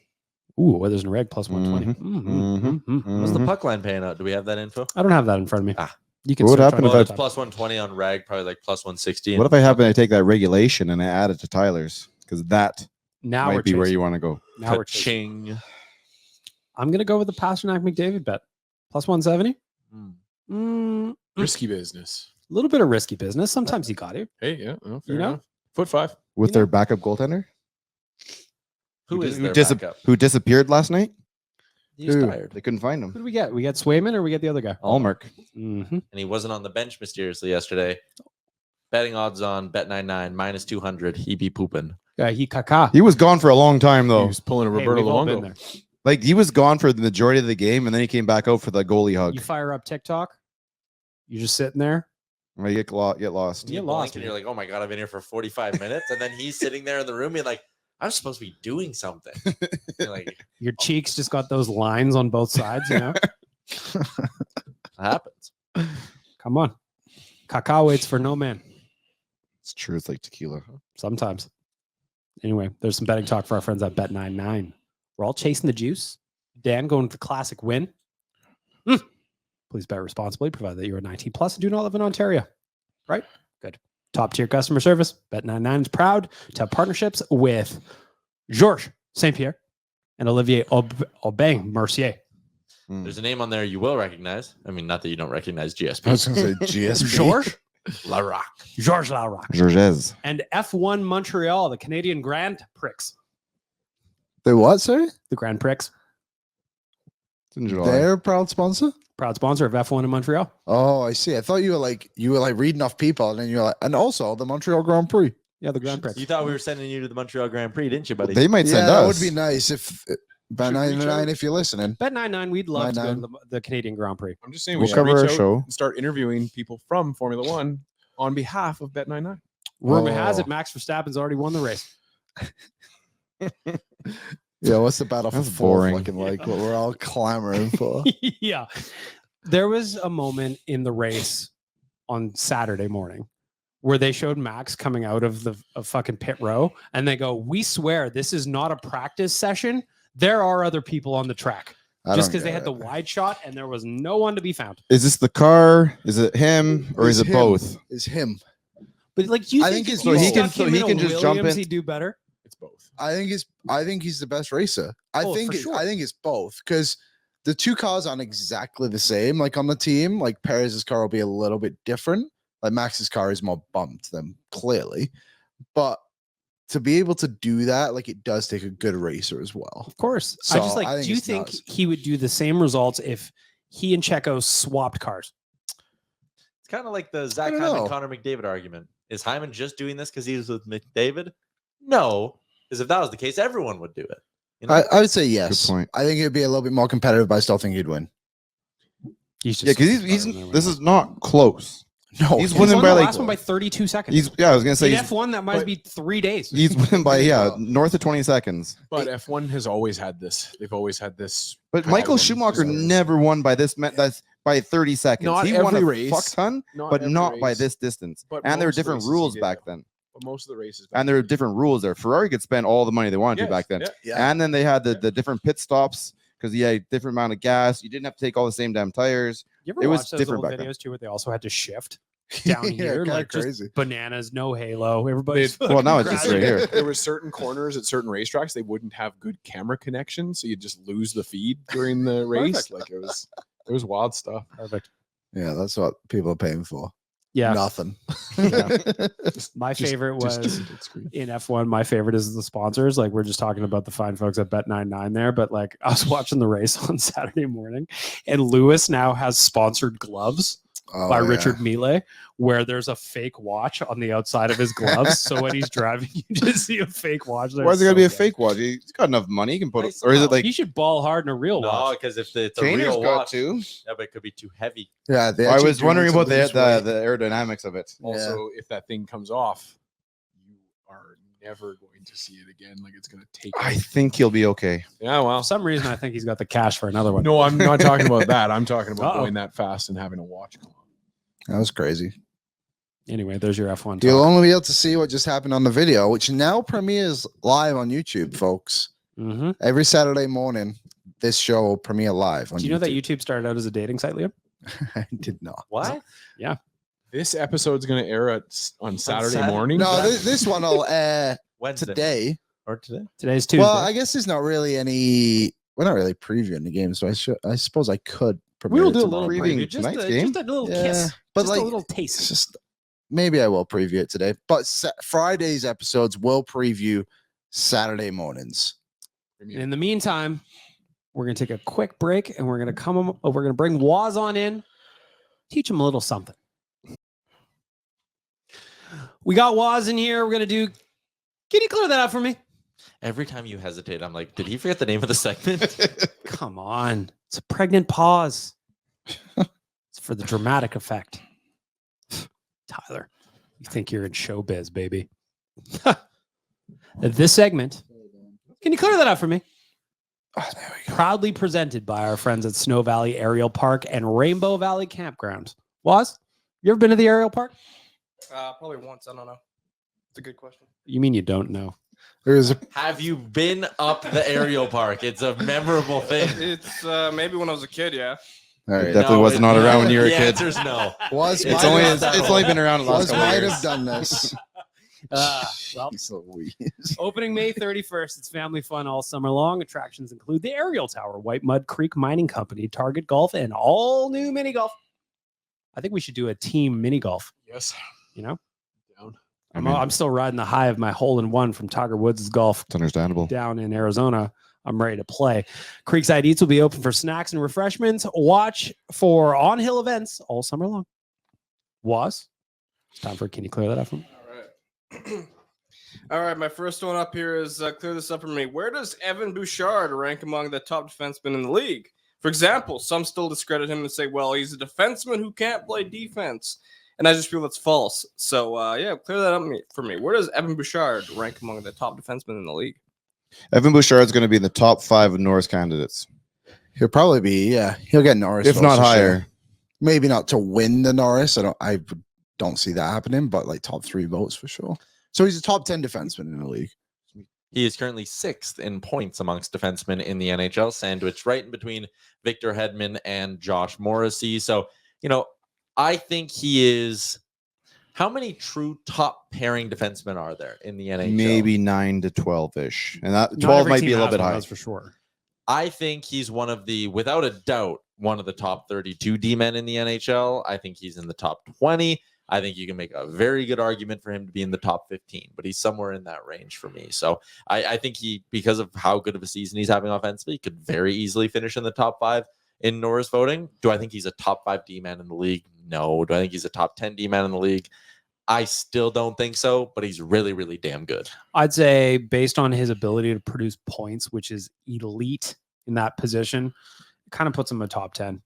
Ooh, Oilers and reg plus 120. What's the puck line paying out? Do we have that info? I don't have that in front of me. Ah. You can What would search happen on if Well, I- it's plus 120 on rag, probably like plus 160. What if I happen to take that regulation and I add it to Tyler's? Because that now might we're be where chasing. you want to go. Now we're chasing. Ching. I'm going to go with the Pasternak McDavid bet. Plus 170. Risky business. A little bit of risky business. Sometimes you got to. Hey, yeah. Oh, fair You know? enough. Foot 5. With their backup goaltender Who is who their dis- backup? who disappeared last night. He's Who? tired. They couldn't find Who him. do we get? We get Swayman or we get the other guy? Allmark. Mm-hmm. And he wasn't on the bench mysteriously yesterday. Betting odds on Bet99 minus 200. He be pooping. He Kaka. He was gone for a long time He though. was pulling a Hey, Roberto we've all been Luongo. there. Like he was gone for the majority of the game, and then he came back out for the goalie hug. You fire up TikTok. You're just sitting there. You get lost. You You get blink lost, and man. you're like, oh my God, I've been here for 45 minutes. And then he's sitting there in the room being like, I'm supposed to be doing something. You're like, Your cheeks just got those lines on both sides. You know. it happens. Come on. Kaka waits for no man. It's true. It's like tequila. Sometimes. Anyway, there's some betting talk for our friends at Bet99. We're all chasing the juice. Dan going for the classic win. Please bet responsibly, provided that you are 19 plus and do not live in Ontario. Right? Good. Top tier customer service. Bet99 is proud to have partnerships with Georges St. Pierre and Olivier Aubin Mercier. There's a name on there you will recognize. I mean, not that you don't recognize GSP. I was going to say GSP. Georges Larocque. Georges Larocque. Georges. And F1 Montreal, the Canadian Grand Prix. The what, sorry? The Grand Prix. It's in July. They're a proud sponsor? Proud sponsor of F1 in Montreal. Oh, I see. I thought you were like reading off people, and then you're like, and also the Montreal Grand Prix. Yeah, the Grand Prix. You thought we were sending you to the Montreal Grand Prix, didn't you, buddy? They might Yeah, send that us. would be nice if by Should reach 99 out. if you're listening. Bet99, we'd love to go to 99. the Canadian Grand Prix. I'm just saying We'll we should cover reach our out show. and start interviewing people from Formula One on behalf of Bet99. Rumor has Oh. it Max Verstappen's already won the race. Yeah, what's the battle for That's fourth boring. looking like? What we're all clamoring for. Yeah. There was a moment in the race on Saturday morning where they showed Max coming out of the fucking pit row and they go, "We swear this is not a practice session. There are other people on the track." I Just don't because they get had the it. wide shot and there was no one to be found. Is this the car? Is it him? Or is it him. both? It's him. But like, do you I think think if it's you both. stuck him in a just jump Williams, in. he'd do better? It's both. I think he's the best racer. I Oh, think for sure. I think it's both because the two cars aren't exactly the same. Like on the team, like Perez's car will be a little bit different. Like Max's car is more bumped than clearly, but to be able to do that, like it does take a good racer as well. Of course. I So, just like, I think do you it's think nuts. he would do the same results if he and Checo swapped cars? It's kind of like the Zach don't Hyman, know. Connor McDavid argument. Is Hyman just doing this because he was with McDavid? No, because if that was the case, everyone would do it. You know? I would say yes. point. I think it'd be a little bit more competitive, but I still think he'd win. He's Yeah, because he's this is not close. No, He's He winning won by the like last one by 32 seconds. I was gonna say in he's, F1, that might but- be 3 days. he's winning by Yeah. north of 20 seconds. But F1 has always had this. They've always had this. But Michael problem. Schumacher Just- never won by that's by 30 seconds. Not he won a every fuck race. ton, but every not by race, this distance. but And there were most different races he rules did, back though. then. But most of the races. And there were different rules there. Ferrari could spend all the money they wanted to Yes, back then. yeah. Yeah. And then they had the different pit stops because you had a different amount of gas. You didn't have to take all the same damn tires. You ever It was watch those different old back then. videos too, where they also had to shift down Yeah, here, kinda like crazy. just bananas, no halo. Everybody's Well, now it's just fucking right here. grabbing. There were certain corners at certain racetracks they wouldn't have good camera connection, so you'd just lose the feed during the race. Perfect. Like it was wild stuff. Perfect. Yeah, that's what people are paying for. Yeah, Nothing. my favorite Just was keep it discreet. in F1. My favorite is the sponsors. Like we're just talking about the fine folks at Bet99 there, but like I was watching the race on Saturday morning, and Lewis now has sponsored gloves Oh, by yeah. Richard Mille, where there's a fake watch on the outside of his gloves. So when he's driving, you just see a fake watch. There. Why is it gonna be a So fake watch? He's got enough money. He can put it, Nice or is it amount. like he should ball hard in a real No, watch. because if it's a Trainer's real got watch, to? yeah, but it could be too heavy. Yeah, they I actually was do wondering it to about the lose weight. aerodynamics of it. Also, if that thing comes off, you are never going to see it again. Like it's going to take. I think he'll be okay. Yeah, well. For some reason, I think he's got the cash for another one. No, I'm not talking about that. I'm talking about Uh-oh. going that fast and having a watch come on. That was crazy. Anyway, there's your F1 You'll talk. only be able to see what just happened on the video, which now premieres live on YouTube, folks. Mhm. Every Saturday morning, this show will premiere live on Do you know that YouTube started out as a dating site, Liam? I did not. What? This episode's going to air on Saturday Saturday? morning. No, this one will air Wednesday today. or today? Today's Tuesday. Well, I guess there's not really any. we're not really previewing the game, so I suppose I could. We will prepare do a tomorrow. little Previewing preview, just tonight's a, game? just a little Yeah, kiss, but just like a little it's taste. just maybe I will preview it today. But Friday's episodes will preview Saturday mornings. In the meantime, we're gonna take a quick break, and we're gonna bring Waz on in, teach him a little something. We got Waz in here. We're gonna do. Can you clear that up for me? Every time you hesitate, I'm like, did he forget the name of the segment? Come on, it's a pregnant pause. It's for the dramatic effect. Tyler, you think you're in showbiz, baby? This segment. Can you clear that up for me? Oh, there we go. Proudly presented by our friends at Snow Valley Aerial Park and Rainbow Valley Campground. Waz, you ever been to the aerial park? Probably once. I don't know. It's a good question. You mean you don't know? There's a Have you been up the aerial park? It's a memorable thing. It's maybe when I was a kid. Yeah. all right. Definitely was not around when you were a the kid. answer's no. Was It's might only have- been around the was might have done this. Well, Jeez Louise. opening May 31st. It's family fun all summer long. Attractions include the Aerial Tower, White Mud Creek Mining Company, Target Golf, and all new mini golf. I think we should do a team mini golf. Yes. You know, Down. I'm still riding the high of my hole-in-one from Tiger Woods' golf It's understandable. down in Arizona. I'm ready to play. Creekside Eats will be open for snacks and refreshments. Watch for on-hill events all summer long. It's time for Can You Clear That Up for me? All right. All right. My first one up here is clear this up for me. Where does Evan Bouchard rank among the top defensemen in the league? For example, some still discredit him and say, well, he's a defenseman who can't play defense. And I just feel that's false. So, clear that up for me. Where does Evan Bouchard rank among the top defensemen in the league? Evan Bouchard's going to be in the top 5 of Norris candidates, He'll probably be, he'll get Norris. if votes not for sure. higher. Maybe not to win the Norris. I don't see that happening, but like top 3 votes for sure. So he's a top 10 defenseman in the league. He is currently 6th in points amongst defensemen in the NHL, sandwiched right in between Victor Hedman and Josh Morrissey. So, I think he is. How many true top pairing defensemen are there in the NHL? Maybe 9 to 12-ish. And that Not 12 every might team be a little has bit one, high. that's for sure. I think he's without a doubt, one of the top 32 D-men in the NHL. I think he's in the top 20. I think you can make a very good argument for him to be in the top 15, but he's somewhere in that range for me. So I think he, because of how good of a season he's having offensively, could very easily finish in the top 5 in Norris voting. Do I think he's a top 5 D-man in the league? No. Do I think he's a top 10 D-man in the league? I still don't think so, but he's really, really damn good. I'd say based on his ability to produce points, which is elite in that position, it kind of puts him a top 10.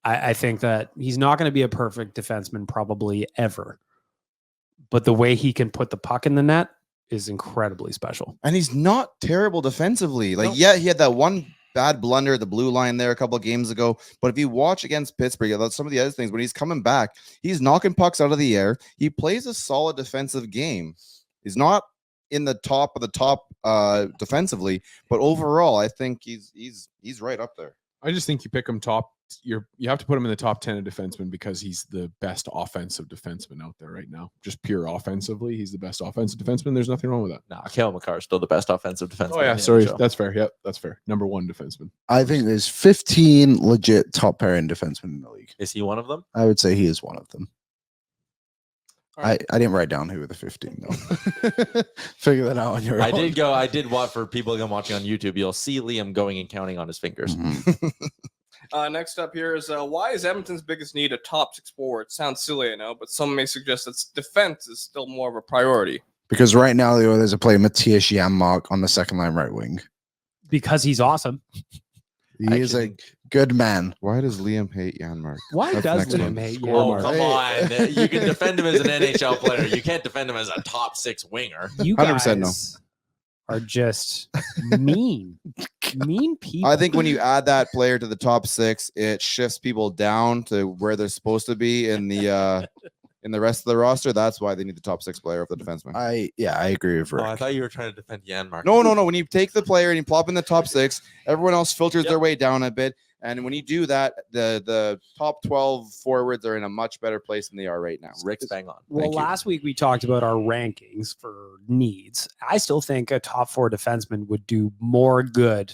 I think that he's not going to be a perfect defenseman probably ever, but the way he can put the puck in the net is incredibly special. And he's not terrible defensively. Like, Nope. yeah, he had that one bad blunder at the blue line there a couple of games ago. But if you watch against Pittsburgh, that's some of the other things. When he's coming back, he's knocking pucks out of the air. He plays a solid defensive game. He's not in the top of the top defensively, but overall, I think he's right up there. I just think you pick him top. You have to put him in the top 10 of defensemen because he's the best offensive defenseman out there right now. Just pure offensively, he's the best offensive defenseman. There's nothing wrong with that. Nah, Cale Makar is still the best offensive defenseman. Oh yeah, in the sorry, NHL. that's fair. Yep, that's fair. Number 1 defenseman. I think there's 15 legit top pairing defensemen in the league. Is he one of them? I would say he is one of them. All right. I didn't write down who were the 15 though. Figure that out on your I own. did what for people watching on YouTube, you'll see Liam going and counting on his fingers. Mhm. Next up here is why is Edmonton's biggest need a top 6 forward? Sounds silly, I know, but some may suggest that defense is still more of a priority. Because right now the Oilers are playing Matthias Janmark on the second line right wing. Because he's awesome. He I is a actually good man. Why does Liam hate Janmark? Why That's does next Liam one. hate Oh, Janmark? come on. You can defend him as an NHL player. You can't defend him as a top 6 winger. You 100% guys are just mean people. I think when you add that player to the top 6, it shifts people down to where they're supposed to be in the rest of the roster. That's why they need the top 6 player of the defenseman. I agree with Oh, Rick. I thought you were trying to defend Janmark. No. When you take the player and you plop in the top 6, everyone else filters their way down a bit. And when you do that, the top 12 forwards are in a much better place than they are right now. Rick's bang on. Well, Thank you. last week we talked about our rankings for needs. I still think a top 4 defenseman would do more good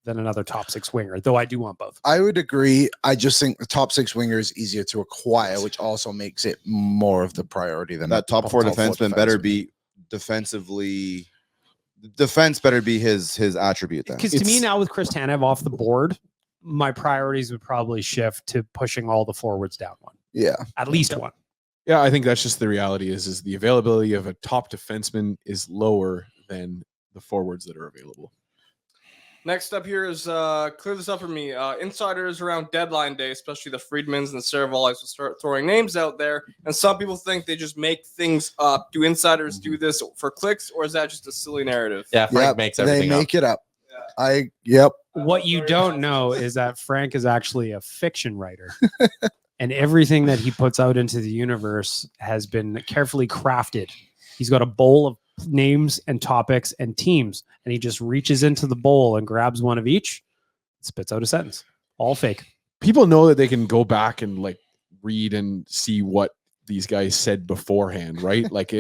than another top 6 winger, though I do want both. I would agree. I just think the top 6 winger is easier to acquire, which also makes it more of the priority than That top four defenseman better be defensively. Defense better be his attribute then. Because to me now with Chris Tanev off the board, my priorities would probably shift to pushing all the forwards down one. Yeah. At least one. Yeah, I think that's just the reality is the availability of a top defenseman is lower than the forwards that are available. Next up here is clear this up for me. Insiders around deadline day, especially the Friedmans and the Seravallis, will start throwing names out there. And some people think they just make things up. Do insiders do this for clicks, or is that just a silly narrative? Yeah, Frank makes everything They make up. it up. Yeah. Yep. What you don't know is that Frank is actually a fiction writer. And everything that he puts out into the universe has been carefully crafted. He's got a bowl of names and topics and teams, and he just reaches into the bowl and grabs one of each, spits out a sentence. All fake. People know that they can go back and like read and see what these guys said beforehand, right? Like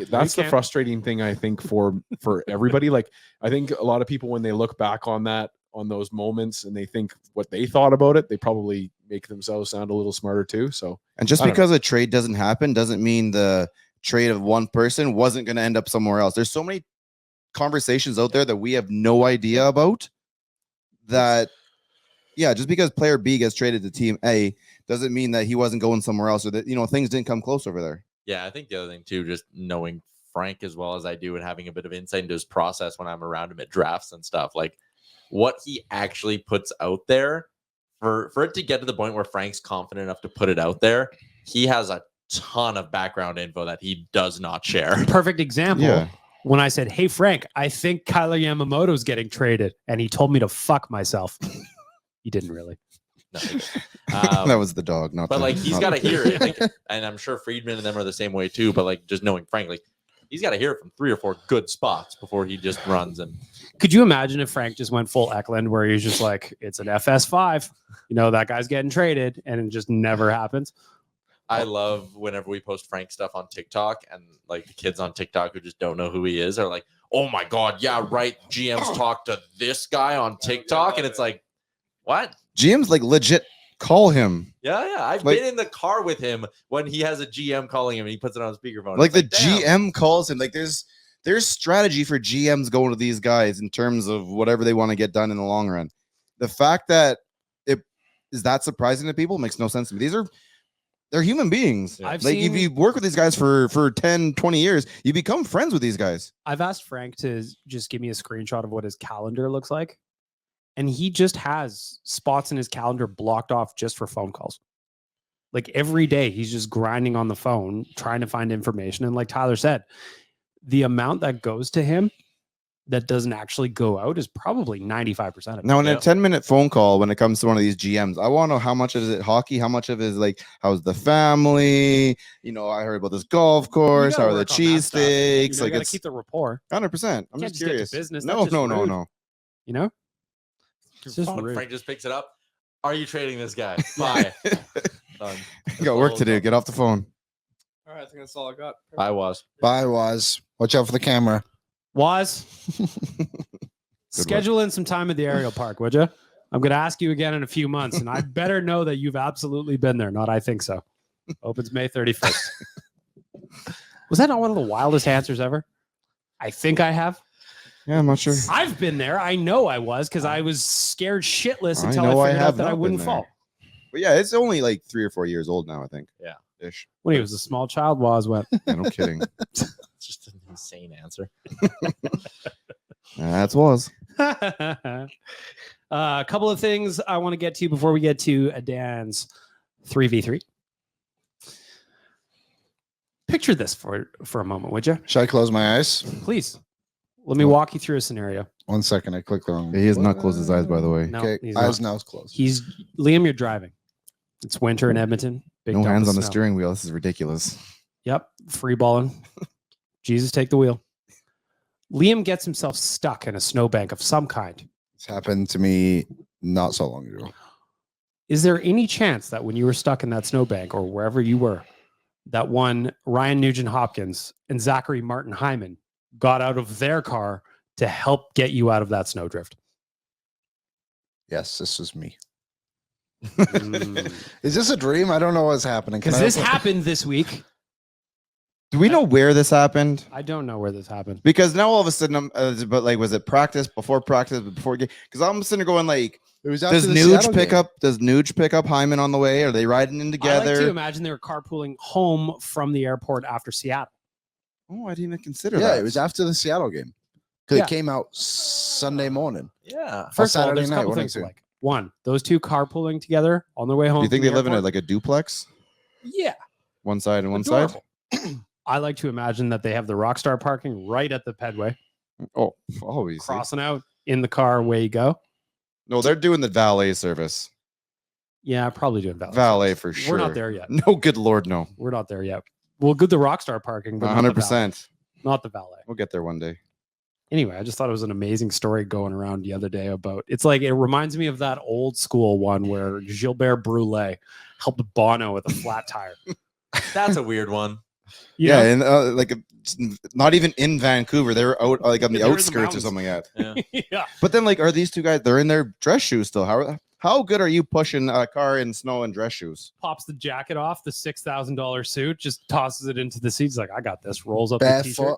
that's the frustrating thing, I think, for everybody. Like, I think a lot of people, when they look back on those moments and they think what they thought about it, they probably make themselves sound a little smarter too. So, And just because a trade doesn't happen doesn't mean the trade of one person wasn't going to end up somewhere else. There's so many conversations out there that we have no idea about that. Yeah, just because player B gets traded to team A doesn't mean that he wasn't going somewhere else, or that, things didn't come close over there. Yeah, I think the other thing too, just knowing Frank as well as I do and having a bit of insight into his process when I'm around him at drafts and stuff, like what he actually puts out there, for it to get to the point where Frank's confident enough to put it out there, he has a ton of background info that he does not share. Perfect example. Yeah. When I said, "Hey Frank, I think Kyler Yamamoto's getting traded," and he told me to fuck myself. He didn't really. No, That was the dog, not. but the, like he's not got to the- hear it, like, and I'm sure Friedman and them are the same way too. But like just knowing Frank, like he's got to hear it from 3 or 4 good spots before he just runs. And Could you imagine if Frank just went full Eklund, where he's just like, "It's an FS5, that guy's getting traded," and it just never happens? I love whenever we post Frank stuff on TikTok, and like the kids on TikTok who just don't know who he is are like, "Oh my god, yeah, right. GMs talk to this guy on TikTok," and it's like, what? GM's like legit call him. Yeah. I've Like- been in the car with him when he has a GM calling him and he puts it on speakerphone. Like the It's damn. GM calls him. Like there's strategy for GMs going to these guys in terms of whatever they want to get done in the long run. The fact that it is that surprising to people makes no sense to me. They're human beings. Yeah. I've Like if seen- you work with these guys for 10, 20 years, you become friends with these guys. I've asked Frank to just give me a screenshot of what his calendar looks like. And he just has spots in his calendar blocked off just for phone calls. Like every day, he's just grinding on the phone, trying to find information. And like Tyler said, the amount that goes to him that doesn't actually go out is probably 95% of it. Now, in Yeah. a 10-minute phone call, when it comes to one of these GMs, I want to know how much is it hockey, how much of it is like, how's the family? I heard about this golf course, how are the cheesesteaks? You Like gotta it's keep the rapport. 100%. I'm Can't just just get to curious. business. No, That's just rude. no. You know? It's just When rude. Frank just picks it up. Are you trading this guy? Bye. Done. You got work to do. Get off the phone. All right, I think that's all I got. I was. Bye, Waz. Watch out for the camera. Waz, schedule in some time at the aerial park, would you? I'm going to ask you again in a few months, and I better know that you've absolutely been there. Not I think so. Opens May 31st. Was that not one of the wildest answers ever? I think I have. Yeah, I'm not sure. I've been there. I know I was because I was scared shitless I until know I I figured have out that I not been wouldn't there. fall. But yeah, it's only like 3 or 4 years old now, I think. Yeah. Ish. When he was a small child, Waz went. Yeah, no kidding. It's just an insane answer. That's was. A couple of things I want to get to before we get to Dan's 3v3. Picture this for a moment, would you? Should I close my eyes? Please. Let me walk you through a scenario. 1 second. I clicked the wrong. He has not closed his eyes, by the way. No, Okay, he's eyes not. now closed. He's Liam, you're driving. It's winter in Edmonton. Big No dump hands of on the snow. steering wheel. This is ridiculous. Yep. Free balling. Jesus, take the wheel. Liam gets himself stuck in a snowbank of some kind. It's happened to me not so long ago. Is there any chance that when you were stuck in that snowbank or wherever you were, that one Ryan Nugent Hopkins and Zachary Martin Hyman got out of their car to help get you out of that snowdrift? Yes, this was me. Mm. Is this a dream? I don't know what's happening. Because this happened this week. Do we know where this happened? I don't know where this happened. Because now all of a sudden, but like, was it practice, before game? Because I'm sitting there going like, It was does Nuge pick up Hyman on the way? Are they riding in I together? like to imagine they were carpooling home from the airport after Seattle. Oh, I didn't even consider Yeah, that. it was after the Seattle game. Because Yeah. it came out Sunday morning. Yeah. First of all, Saturday there's a night, couple one or things to two. like. One, those two carpooling together on their way home. Do you think from they the live in airport? like a duplex? Yeah. One side and one side? Adorable. I like to imagine that they have the Rockstar parking right at the pedway, Oh, always. crossing out in the car, away you go. No, they're doing the valet service. Yeah, probably doing valet. Valet service. for sure. We're not there yet. No, good Lord, no. We're not there yet. We'll do the Rockstar parking, but not the valet. 100%. Not the valet. We'll get there one day. Anyway, I just thought it was an amazing story going around the other day about. It's like it reminds me of that old school one where Gilbert Brulé helped Bono with a flat tire. That's a weird one. You Yeah, know? and like not even in Vancouver. They were out like on the They were in the outskirts or mountains. something like that. Yeah. Yeah. But then like, are these two guys? They're in their dress shoes still. How good are you pushing a car in snow and dress shoes? Pops the jacket off, the $6,000 suit, just tosses it into the seat. He's like, I got this. Rolls up the t-shirt. Barefoot.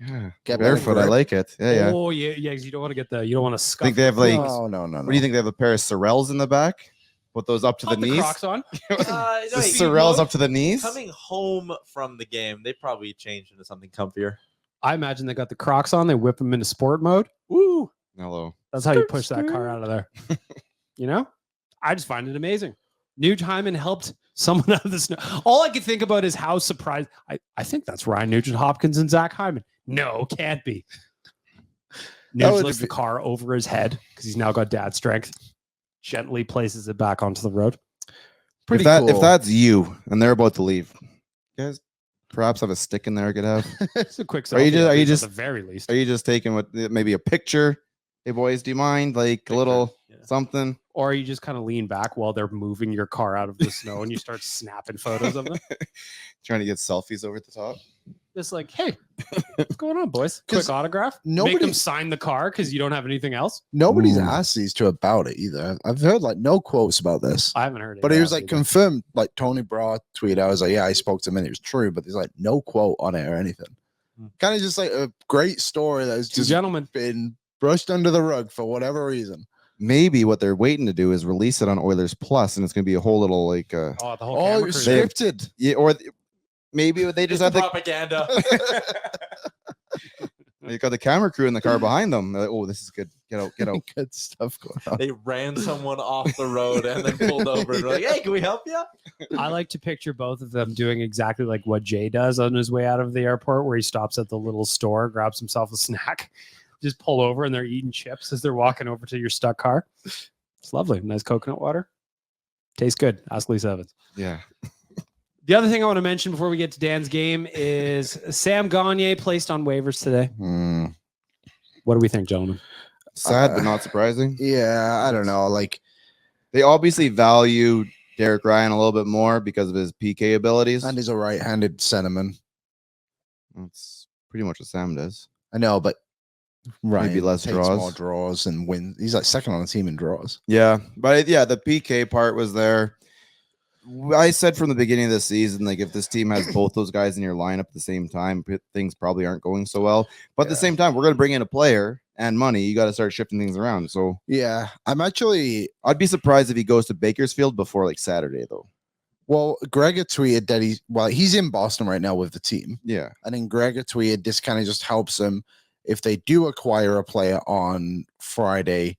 Yeah, Get barefoot. I grip. like it. Yeah, yeah. Oh yeah, yeah. 'Cause you don't want to get you don't want to scuff. Think they have the like? clothes. No. What do you think? They have a pair of Sorels in the back? Put those up to Pop the knees. Crocs on. No, The wait, Sorels up to the knees. Coming home from the game, they probably changed into something comfier. I imagine they got the Crocs on. They whip them into sport mode. Woo! Hello. That's how you push that car out of there. You know, I just find it amazing. Nuge Hyman helped someone out of the snow. All I could think about is how surprised. I think that's Ryan Nugent Hopkins and Zach Hyman. No, can't be. That Nuge would lifts the be- car over his head because he's now got dad strength. Gently places it back onto the road. Pretty If cool. that's you and they're about to leave, you guys perhaps have a stick in there I could have. It's a quick. Are you selfie, just- at are you least, just- at the very least? Are you just taking maybe a picture? Hey boys, do you mind like a little Yeah. something? Or you just kind of lean back while they're moving your car out of the snow and you start snapping photos of them? Trying to get selfies over at the top. Just like, hey, what's going on, boys? 'Cause Quick autograph. Make nobody- them sign the car because you don't have anything else. Nobody's Ooh. asked these two about it either. I've heard like no quotes about this. I haven't heard it. But it was yet like either. confirmed, like Tony Bra tweeted. I was like, yeah, I spoke to him and it was true, but there's like no quote on it or anything. Hmm. Kind of just like a great story that has Two just gentlemen. been brushed under the rug for whatever reason. Maybe what they're waiting to do is release it on Oilers Plus, and it's going to be a whole little like, Oh, the whole Oh, camera it's crew. They- scripted. yeah, or maybe they just It's have the propaganda. they got the camera crew in the car behind them. They're like, oh, this is good. Get out, get out. Good stuff going on. They ran someone off the road and then pulled over and were like, hey, can we help you? I like to picture both of them doing exactly like what Jay does on his way out of the airport, where he stops at the little store, grabs himself a snack, just pull over, and they're eating chips as they're walking over to your stuck car. It's lovely. Nice coconut water. Tastes good. Ask Lisa Evans. Yeah. The other thing I want to mention before we get to Dan's game is Sam Gagner placed on waivers today. Hmm. What do we think, gentlemen? Sad but not surprising. Yeah, I don't know. Like, They obviously value Derek Ryan a little bit more because of his PK abilities. and he's a right-handed centerman. That's pretty much what Sam does. I know, but Ryan less takes draws. more draws and wins. He's like second on the team in draws. Yeah, but yeah, the PK part was there. I said from the beginning of the season, like if this team has both those guys in your lineup at the same time, things probably aren't going so well. But at the Yeah. same time, we're going to bring in a player and money. You got to start shifting things around. So Yeah, I'm actually. I'd be surprised if he goes to Bakersfield before like Saturday, though. Well, Gregor tweeted that he's in Boston right now with the team. Yeah, And then Gregor tweeted this kind of just helps them if they do acquire a player on Friday.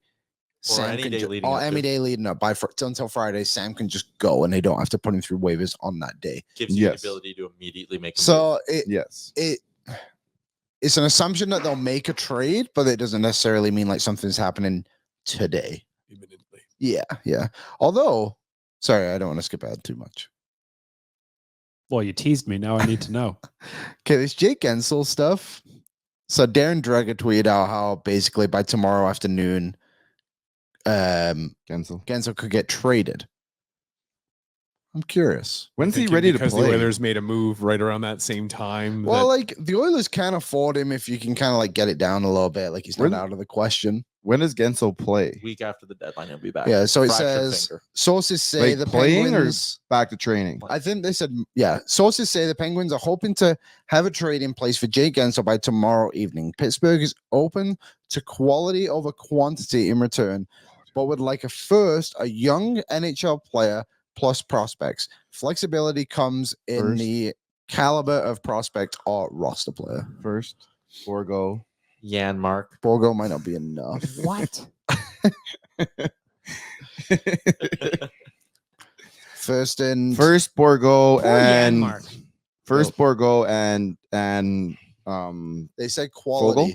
Or any day leading up any to. day leading up until Friday, Sam can just go and they don't have to put him through waivers on that day. Gives you Yes. the ability to immediately make a move. So yes. it's an assumption that they'll make a trade, but it doesn't necessarily mean like something's happening today. Imminently. Yeah. Although, sorry, I don't want to skip ahead too much. Well, you teased me. Now I need to know. Okay, this Jake Gensel stuff. So Darren Dreger tweeted out how basically by tomorrow afternoon, Gensel. Gensel could get traded. I'm curious. When's he Thinking ready to because play? the Oilers made a move right around that same time. Well, that- like the Oilers can afford him if you can kind of like get it down a little bit. Like he's not Where- out of the question. When does Gensel play? Week after the deadline, he'll be back. Yeah, so it Fractured says finger. sources say Like the playing Penguins. or back to training? I think they said, yeah. Sources say the Penguins are hoping to have a trade in place for Jake Gensel by tomorrow evening. Pittsburgh is open to quality over quantity in return, but would like a young NHL player plus prospects. Flexibility comes in First. the caliber of prospect or roster player. First, Borgo. Jan Mark. Borgo might not be enough. What? First and First Borgo Poor Jan and Mark. first Borgo and they said quality. Vogel?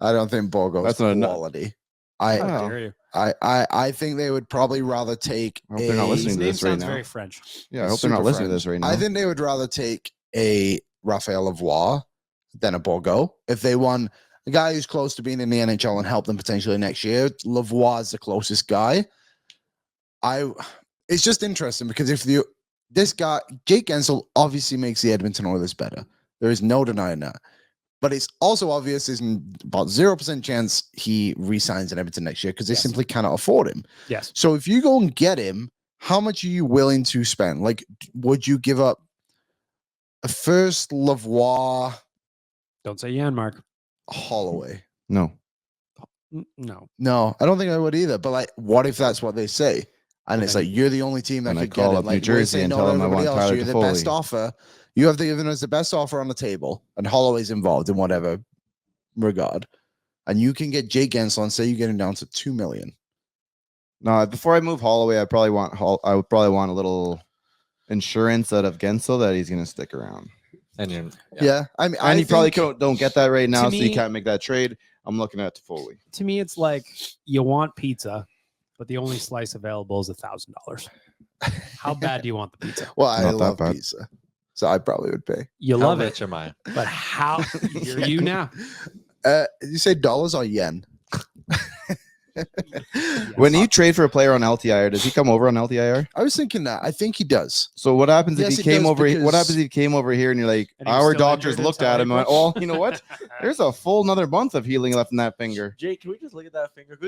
I don't think Borgo's That's not enough. quality. How Oh. dare you? I think they would probably rather take I hope they're not a- listening His to name this right sounds now. very French. Yeah, I hope they're not Super listening to French. this right now. I think they would rather take a Raphael Lavoie than a Borgo. If they want a guy who's close to being in the NHL and help them potentially next year, Lavoie is the closest guy. It's just interesting because this guy, Jake Gensel, obviously makes the Edmonton Oilers better. There is no denying that. But it's also obvious there's about 0% chance he re-signs in Edmonton next year because they Yes. simply cannot afford him. Yes. So if you go and get him, how much are you willing to spend? Like, would you give up a first Lavoie Don't say Jan Mark. Holloway? No. No. No, I don't think I would either. But like, what if that's what they say? And it's Okay. like, you're the only team that And I could call get up it. New Like, Jersey we're saying and no tell to them I everybody want else. Tyler You're the best Toffoli. offer. You have given us the best offer on the table, and Holloway's involved in whatever regard. And you can get Jake Gensel and say you get him down to $2 million. No, before I move Holloway, I would probably want a little insurance out of Gensel that he's going to stick around. And you're, Yeah, I mean, And I you probably think- don't get that right now, To so me- you can't make that trade. I'm looking at Toffoli. To me, it's like you want pizza, but the only slice available is $1,000. How bad do you want the pizza? Well, I Not that love bad. pizza, so I probably would pay. You how love it, rich am I? but how? You're you now. You say dollars or yen? When you trade for a player on LTIR, does he come over on LTIR? I was thinking that. I think he does. So what happens Yes, if it he came does, over? What because- happens if he came over here and you're like, And he was our still doctors injured looked until at him and went, April? oh, you know what? There's a full another month of healing left in that finger. Jake, can we just look at that finger?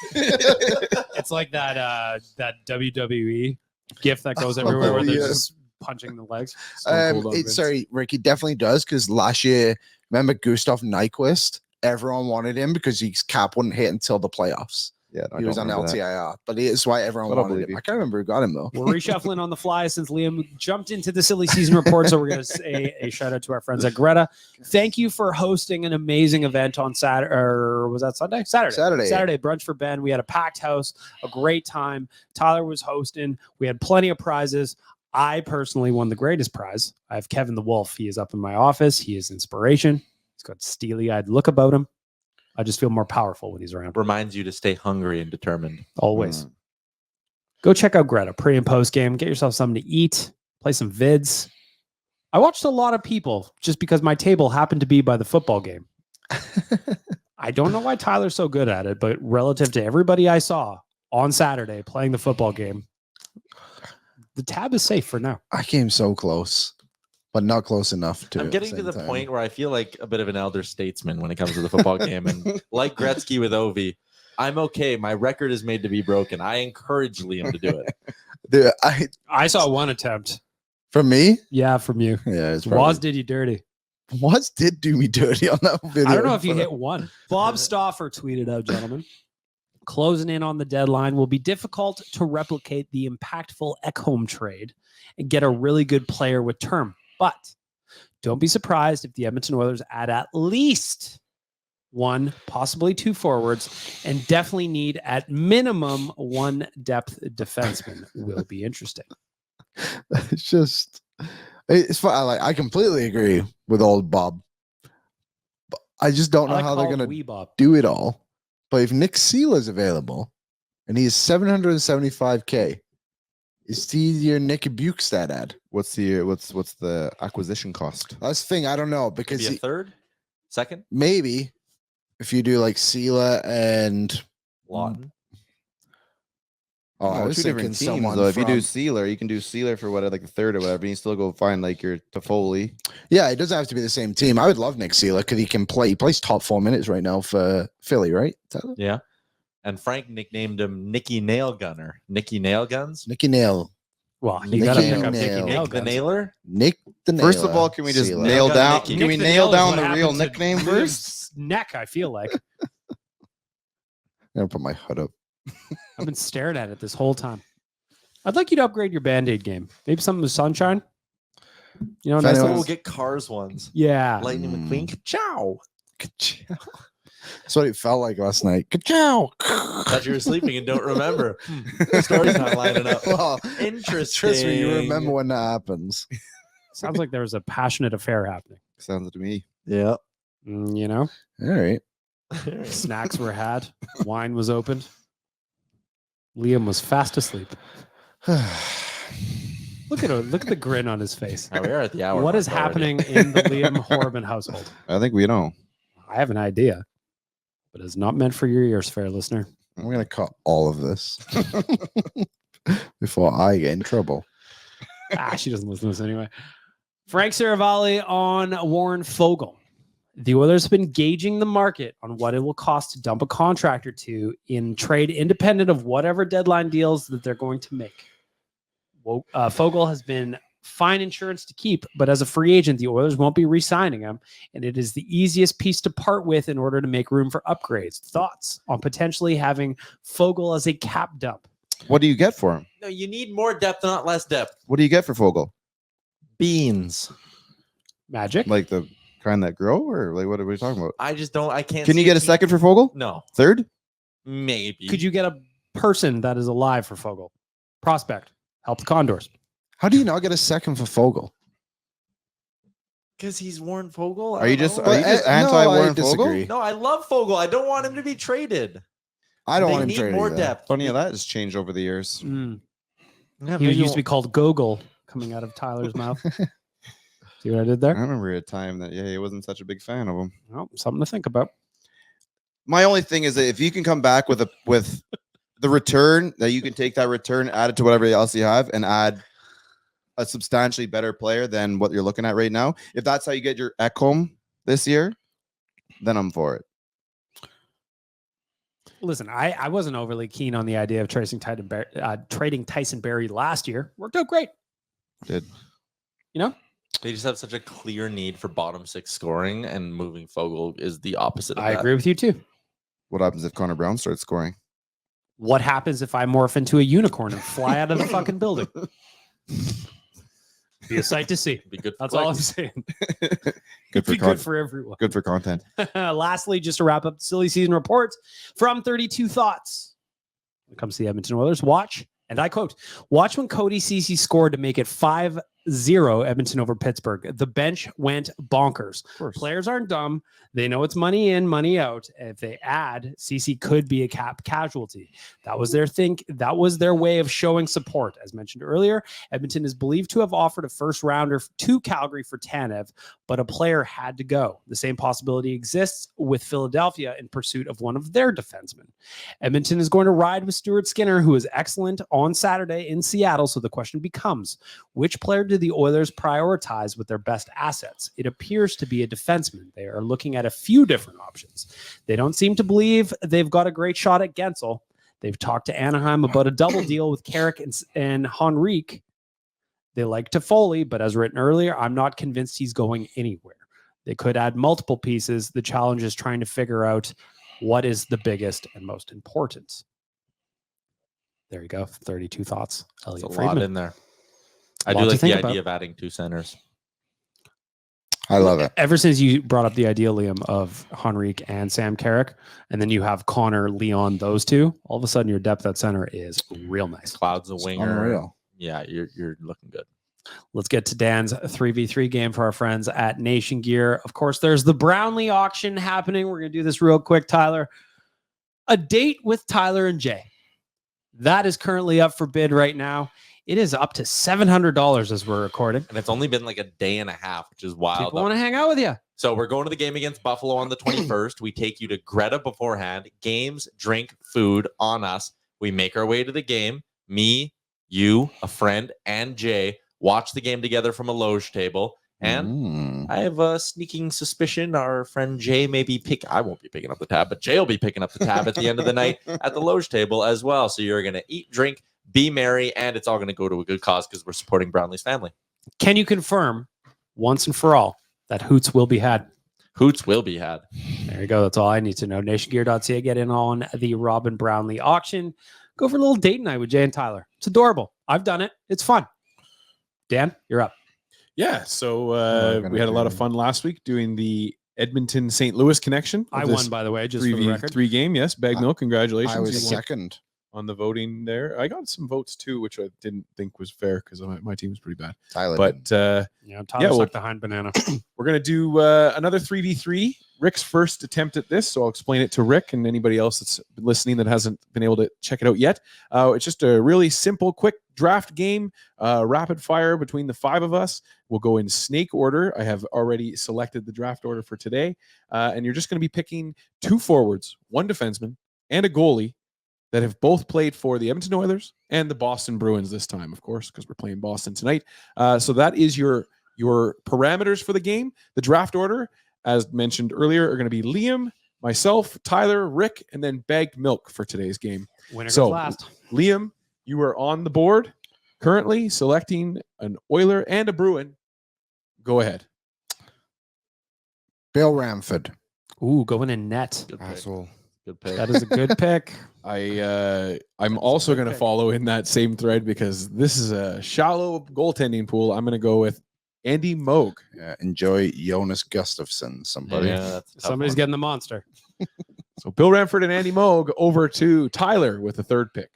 It's like that WWE gif that goes everywhere where they're yeah. just punching the legs. Stone Cold on Vince. Sorry, Rick, he definitely does because last year, remember Gustav Nyquist? Everyone wanted him because his cap wouldn't hit until the playoffs. Yeah, no, I He was don't on remember that. LTIR, but it's why everyone But I'll wanted believe him. you. I can't remember who got him though. We're reshuffling on the fly since Liam jumped into the silly season report. So we're going to say a shout out to our friends at Greta. Thank you for hosting an amazing event on Saturday, or was that Sunday? Saturday brunch for Ben. We had a packed house, a great time. Tyler was hosting. We had plenty of prizes. I personally won the greatest prize. I have Kevin the Wolf. He is up in my office. He is inspiration. He's got steely-eyed look about him. I just feel more powerful when he's around. Reminds you to stay hungry and determined. Always. Go check out Greta pre and post game. Get yourself something to eat. Play some vids. I watched a lot of people just because my table happened to be by the football game. I don't know why Tyler's so good at it, but relative to everybody I saw on Saturday playing the football game, the tab is safe for now. I came so close, but not close enough to. I'm getting to the point where I feel like a bit of an elder statesman when it comes to the football game. And like Gretzky with Ovi, I'm okay. My record is made to be broken. I encourage Liam to do it. Dude, I saw one attempt. from me, Yeah, from you. yeah, it's Waz did you dirty. Waz did do me dirty on that video. I don't know if you but- hit one. Bob Stauffer tweeted out, gentlemen, closing in on the deadline will be difficult to replicate the impactful Ekholm trade and get a really good player with term. But don't be surprised if the Edmonton Oilers add at least one, possibly two forwards, and definitely need at minimum one depth defenseman. Will be interesting. It's just, it's fun. I completely agree with old Bob. But I just don't know how they're gonna Wee Bob. do it all. But if Nick Seal is available and he is $775K, is he your Nick Bukestad ad? What's the acquisition cost? That's the thing. I don't know Could because be a third, second, maybe if you do like Sela and Lawton. Oh, I Oh, was two thinking different teams someone though. If you do from- Sealer, you can do Sealer for what, like the third or whatever. And you still go find like your Toffoli. Yeah, it doesn't have to be the same team. I would love Nick Sealer because he can play. He plays top 4 minutes right now for Philly, right? Tyler? Yeah. And Frank nicknamed him Nicky Nail Gunner. Nicky Nail Guns? Nicky Nail. Well, you Nick got to Nail. pick up Nicky Nail. Nail Nick the Guns. Nailer? Nick the Nailer. First of all, can we just Sealer. nail Nail down? Nicky. Can Nick we the nail Nail is down what the real happened to nickname first? Liam's neck, I feel like. I'm gonna put my hood up. I've been staring at it this whole time. I'd like you to upgrade your Band-Aid game. Maybe something with sunshine. You know, If nice anyone's- We'll little, get Cars ones. yeah. Lightning McQueen. Ciao. That's what it felt like last night. Ka-chow. Thought you were sleeping and don't remember. The story's not lining up. Well, Interesting. trust me, you remember when that happens. Sounds like there was a passionate affair happening. Sounds to me. Yeah. You know, All right. snacks were had, wine was opened. Liam was fast asleep. Look at the grin on his face. We are at the hour. What is mark already. happening in the Liam Horban household? I think we know. I have an idea, but it's not meant for your ears, fair listener. I'm gonna cut all of this before I get in trouble. She doesn't listen to this anyway. Frank Seravalli on Warren Fogle. The Oilers have been gauging the market on what it will cost to dump a contract or two in trade independent of whatever deadline deals that they're going to make. Fogle has been fine insurance to keep, but as a free agent, the Oilers won't be re-signing him, and it is the easiest piece to part with in order to make room for upgrades. Thoughts on potentially having Fogle as a cap dump? What do you get for him? No, you need more depth, not less depth. What do you get for Fogel? Beans. Magic? Like the kind that grow, or like what are we talking about? I just don't. I can't. Can see you get a team- second for Fogel? No. Third? Maybe. Could you get a person that is alive for Fogle? Prospect. Help the Condors. How do you not get a second for Fogel? Because he's Warren Fogle. Are you just Well, anti no, I Warren disagree. Fogel? No, I love Fogle. I don't want him to be traded. I don't They want him need traded more either. depth. Funny how that has changed over the years. Yeah, He maybe used to be called Gogol coming out of Tyler's mouth. See what I did I there? remember a time that he wasn't such a big fan of him. Well, something to think about. My only thing is that if you can come back with the return, that you can take that return, add it to whatever else you have, and add a substantially better player than what you're looking at right now. If that's how you get your Ekholm this year, then I'm for it. Listen, I wasn't overly keen on the idea of trading Tyson Berry last year. Worked out great. Did. You know? They just have such a clear need for bottom six scoring, and moving Fogle is the opposite of I that. agree with you too. What happens if Connor Brown starts scoring? What happens if I morph into a unicorn and fly out of the fucking building? Be a sight to see. Be good for That's all I'm clicks. saying. Good for Be good for everyone. good for content. Lastly, just to wrap up the silly season reports from 32 Thoughts. When it comes to the Edmonton Oilers, watch, and I quote, watch when Cody Ceci scored to make it 5-0 Edmonton over Pittsburgh. The bench went bonkers. Players aren't dumb. They know it's money in, money out. If they add, Ceci could be a cap casualty. That was their That was their way of showing support. As mentioned earlier, Edmonton is believed to have offered a first rounder to Calgary for Tanev, but a player had to go. The same possibility exists with Philadelphia in pursuit of one of their defensemen. Edmonton is going to ride with Stuart Skinner, who is excellent on Saturday in Seattle. So the question becomes, which player do the Oilers prioritize with their best assets? It appears to be a defenseman. They are looking at a few different options. They don't seem to believe they've got a great shot at Gensel. They've talked to Anaheim about a double deal with Carrick and Henrique. They like Toffoli, but as written earlier, I'm not convinced he's going anywhere. They could add multiple pieces. The challenge is trying to figure out what is the biggest and most important. There you go. 32 Thoughts. There's Elliot a Friedman. lot in there. I Lot do to like the think idea about. of adding two centers. I love it. Ever since you brought up the idea, Liam, of Henrique and Sam Carrick, and then you have Connor, Leon, those two, all of a sudden your depth at center is real nice. Cloud's a It's winger. unreal. Yeah, you're looking good. Let's get to Dan's 3v3 game for our friends at Nation Gear. Of course, there's the Brownlee auction happening. We're going to do this real quick, Tyler. A date with Tyler and Jay. That is currently up for bid right now. It is up to $700 as we're recording. And it's only been like a day and a half, which is wild. People want to hang out with you. So we're going to the game against Buffalo on the 21st. We take you to Greta beforehand. Games, drink, food on us. We make our way to the game. me, you, a friend, and Jay watch the game together from a loge table. And I have a sneaking suspicion our friend Jay may be I won't be picking up the tab, but Jay will be picking up the tab at the end of the night at the loge table as well. So you're going to eat, drink, be merry, and it's all going to go to a good cause because we're supporting Brownlee's family. Can you confirm once and for all that hoots will be had? Hoots will be had. There you go. That's all I need to know. Nationgear.ca. Get in on the Robin Brownlee auction. Go for a little date night with Jay and Tyler. It's adorable. I've done it. It's fun. Dan, you're up. Yeah, so we had a lot of fun last week doing the Edmonton St. Louis connection. I won, by the way, just for the record. 3 game, yes. Bag Milk, congratulations. I was You won second on the voting there. I got some votes too, which I didn't think was fair because my team was pretty bad. Tyler. But Tyler well, sucked the hind banana. we're going to do another 3v3. Rick's first attempt at this, so I'll explain it to Rick and anybody else that's been listening that hasn't been able to check it out yet. It's just a really simple, quick draft game, rapid fire between the 5 of us. We'll go in snake order. I have already selected the draft order for today, and you're just going to be picking 2 forwards, 1 defenseman, and a goalie that have both played for the Edmonton Oilers and the Boston Bruins this time, of course, because we're playing Boston tonight. So that is your parameters for the game. The draft order, as mentioned earlier, are going to be Liam, myself, Tyler, Rick, and then Bagged Milk for today's game. Winner goes last. Liam, you are on the board currently selecting an Oiler and a Bruin. Go ahead. Bill Ramford. Ooh, going in net. Good pick. Asshole. Good pick. That is a good pick. I'm also going to follow in that same thread because this is a shallow goaltending pool. I'm going to go with Andy Moog. Yeah, enjoy Jonas Gustafsson, somebody. Yeah, that's a tough Somebody's one. getting the monster. So Bill Ramford and Andy Moog over to Tyler with the 3rd pick.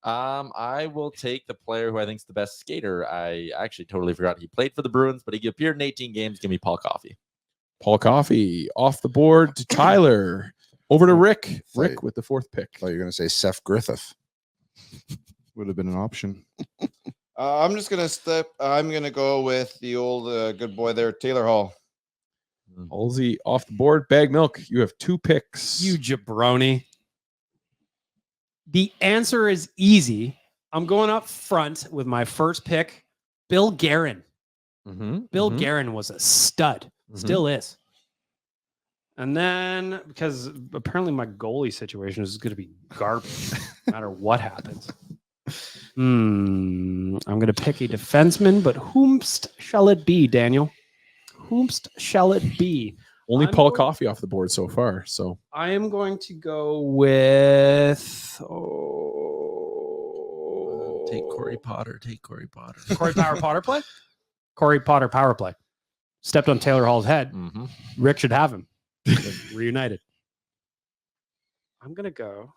I will take the player who I think is the best skater. I actually totally forgot he played for the Bruins, but he appeared in 18 games. Give me Paul Coffey. Paul Coffey off the board to Tyler. Over to Rick. Rick with the 4th pick. I thought you were going to say Seth Griffith. Would have been an option. I'm just gonna I'm gonna go with the old good boy there, Taylor Hall. Halsey off the board. Bag Milk. You have 2 picks. You jabroni. The answer is easy. I'm going up front with my first pick, Bill Guerin. Bill Guerin was a stud. Still is. And then, because apparently my goalie situation is going to be garbage no matter what happens. I'm going to pick a defenseman, but whomst shall it be, Daniel? Whomst shall it be? Only Paul Coffey off the board so far. So I am going to go with Take Corey Potter. Corey Potter play? Corey Potter power play. Stepped on Taylor Hall's head. Rick should have him. Reunited. I'm going to go.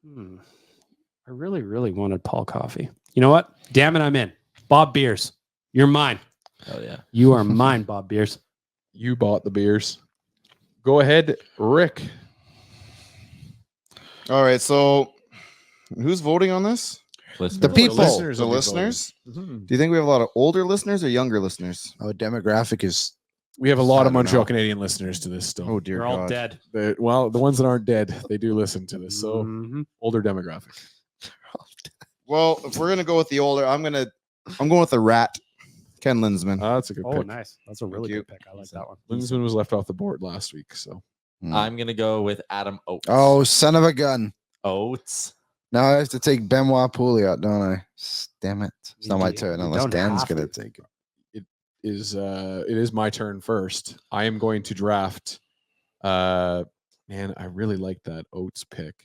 I really, really wanted Paul Coffey. You know what? Damn it, I'm in. Bob Beers. You're mine. Oh, yeah. You are mine, Bob Beers. You bought the beers. Go ahead, Rick. All right, so who's voting on this? The people. The listeners. Do you think we have a lot of older listeners or younger listeners? Our demographic is. We have a lot I of don't Montreal know. Canadian listeners to this still. Oh dear They're God. all dead. Well, the ones that aren't dead, they do listen to this. So older demographic. Well, if we're gonna go with the older, I'm going with the rat, Ken Linsman. That's a good Oh, pick. nice. That's a really good pick. I like that one. Linsman was left off the board last week. So I'm going to go with Adam Oates. Oh, son of a gun. Oates. Now I have to take Benoit Pouliot, don't I? Damn it. It's not my You turn don't unless Dan's have going to. to take it. it is my turn first. I am going to draft. Man, I really like that Oates pick.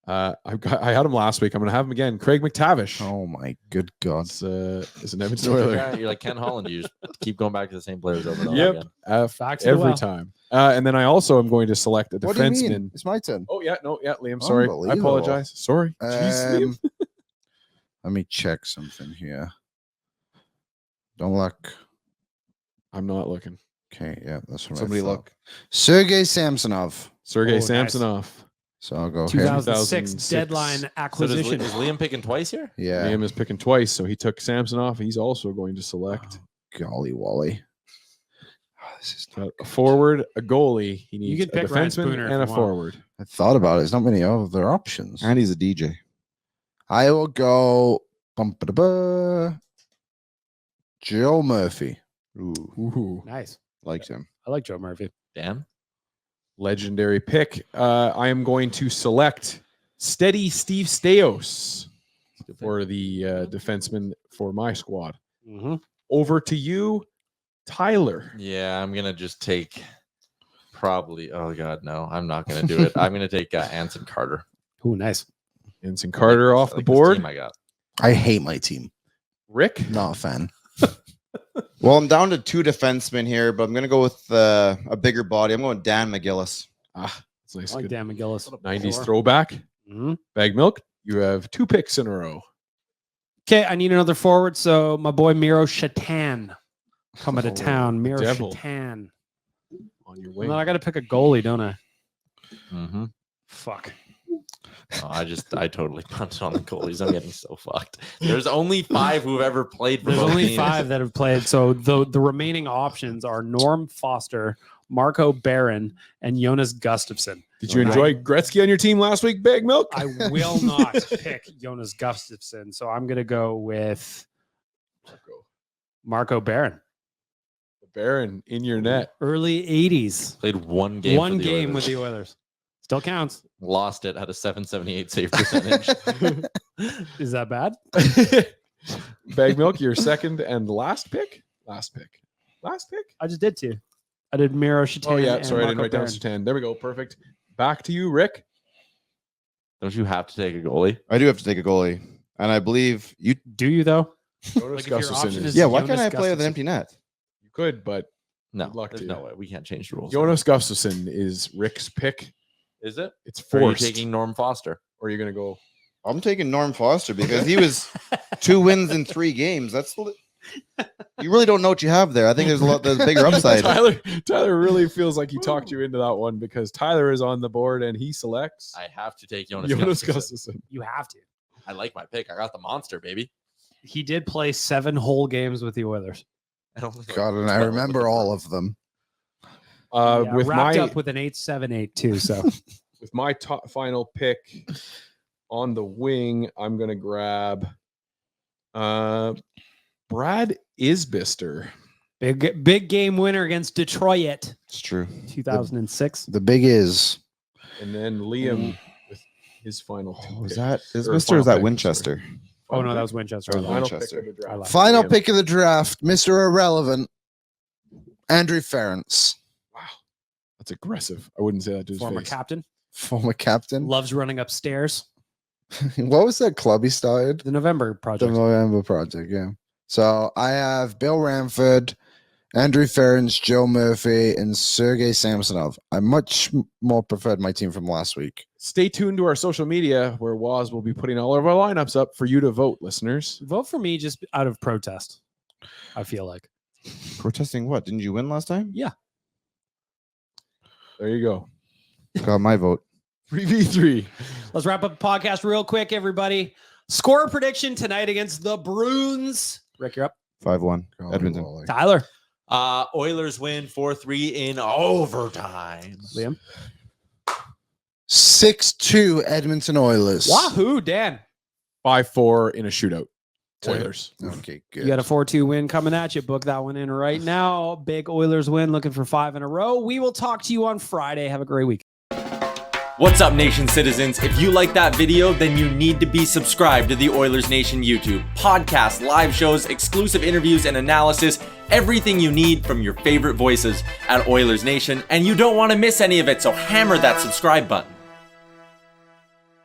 I had him last week. I'm going to have him again. Craig McTavish. Oh, my good God. It's an Edmonton Oiler. You're like Ken Holland. You just keep going back to the same players over and over Yep. again. Facts of the Every well. time. And then I also am going to select a What do you mean? defenseman. It's my turn. Oh, yeah. No, yeah, Liam. Sorry. I Unbelievable. apologize. Sorry. Jeez, Liam. Let me check something here. Don't look. I'm not looking. Okay, yeah, that's what Somebody I thought. look. Sergei Samsonov. Sergei Oh, nice. Samsonov. So I'll go him. 2006 2006. deadline So acquisition. is Liam picking twice here? Yeah. Liam is picking twice, so he took Samsonov. He's also going to select Golly Wally. Oh, this is not a forward, a goalie. He needs can a pick Ryan defenseman Spooner if and a you want. forward. I thought about it. There's not many other options. And he's a DJ. I will go Joe Murphy. Ooh, Nice. likes him. I like Joe Murphy. Damn. Legendary pick. I am going to select Steady Steve Stais for the defenseman for my squad. Mm-hmm. Over to you, Tyler. Yeah, I'm gonna just take probably. Oh God, no, I'm not gonna do it. I'm gonna take Anson Carter. Ooh, nice. Ensign Carter off I the like this board. team I got. I hate my team. Rick. Not a fan. Well, I'm down to 2 defensemen here, but I'm going to go with a bigger body. I'm going Dan McGillis. That's nice. I like Good Dan McGillis. 90s throwback. Mm-hmm. Bag Milk. You have 2 picks in a row. Okay, I need another forward. So my boy Miro Shatan coming to town. Miro devil. Shatan. On your And wing. then I got to pick a goalie, don't I? Mm-hmm. Fuck. Oh, I totally punted on the goalies. I'm getting so fucked. There's only 5 who've ever played for There's both only teams. 5 that have played. So the remaining options are Norm Foster, Marco Barron, and Jonas Gustafsson. Did you enjoy Gretzky on your team last week, Bag Milk? I will not pick Jonas Gustafsson. So I'm going to go with Marco Barron. Barron in your net. Early 80s. Played one game. One for the game Oilers. with the Oilers. Still counts. Lost it. Had a 778 save percentage. Is that bad? Bag Milk, your second and last pick? Last pick. I just did 2. I did Miro Shatan. Oh, yeah. and Sorry, I didn't Marco write down Barron. Satan. There we go. Perfect. Back to you, Rick. Don't you have to take a goalie? I do have to take a goalie. And I believe you. Do you, though? Jonas Like, if your Gustafsson option is- is- Yeah, why Jonas can't I play with an Gustafsson. empty net? You could, but No, Good luck there's to no you. way. We can't change the rules. Jonas Gustafsson is Rick's pick. Is it? It's Or are you forced. taking Norm Foster? Or are you going to go? I'm taking Norm Foster because he was 2 wins in 3 games. You really don't know what you have there. I think there's a bigger upside. Tyler really feels like he talked you into that one because Tyler is on the board and he selects I have to take Jonas Jonas Gustafsson. Gustafsson. You have to. I like my pick. I got the monster, baby. He did play 7 whole games with the Oilers. I don't think God, and I remember all of them. Yeah, With wrapped my up with an 8.78 too. So with my top final pick on the wing, I'm gonna grab Brad Isbister. big game winner against Detroit, It's true. 2006. The big is. And then Liam with his final Was pick. that Or is Mr. final or is that pick, Winchester? Oh no, pick. that was Winchester. Oh, Final Winchester. pick of the I draft. like it. Final Liam. pick of the draft, Mr. Irrelevant, Andrew Ferentz, Wow, that's aggressive. I wouldn't say that to his Former face. captain, former captain. loves running upstairs. What was that club he started? The November The project. November Project, yeah. So I have Bill Ramford, Andrew Ferentz, Joe Murphy, and Sergei Samsonov. I much more preferred my team from last week. Stay tuned to our social media where Waz will be putting all of our lineups up for you to vote, listeners. Vote for me just out of protest. I feel like. Protesting what? Didn't you win last time? There you go. Got my vote. 3v3. Let's wrap up the podcast real quick, everybody. Score prediction tonight against the Bruins. Rick, you're up. 5-1. Golly, Edmonton. golly. Tyler. Oilers win 4-3 in overtime. Liam. 6-2 Edmonton Oilers. Wahoo, Dan. 5-4 in a shootout. Oilers. Okay, good. You got a 4-2 win coming at you. Book that one in right now. Big Oilers win, looking for 5 in a row. We will talk to you on Friday. Have a great week. What's up, Nation citizens? If you like that video, then you need to be subscribed to the Oilers Nation YouTube. Podcasts, live shows, exclusive interviews, and analysis. Everything you need from your favorite voices at Oilers Nation. And you don't want to miss any of it, so hammer that subscribe button.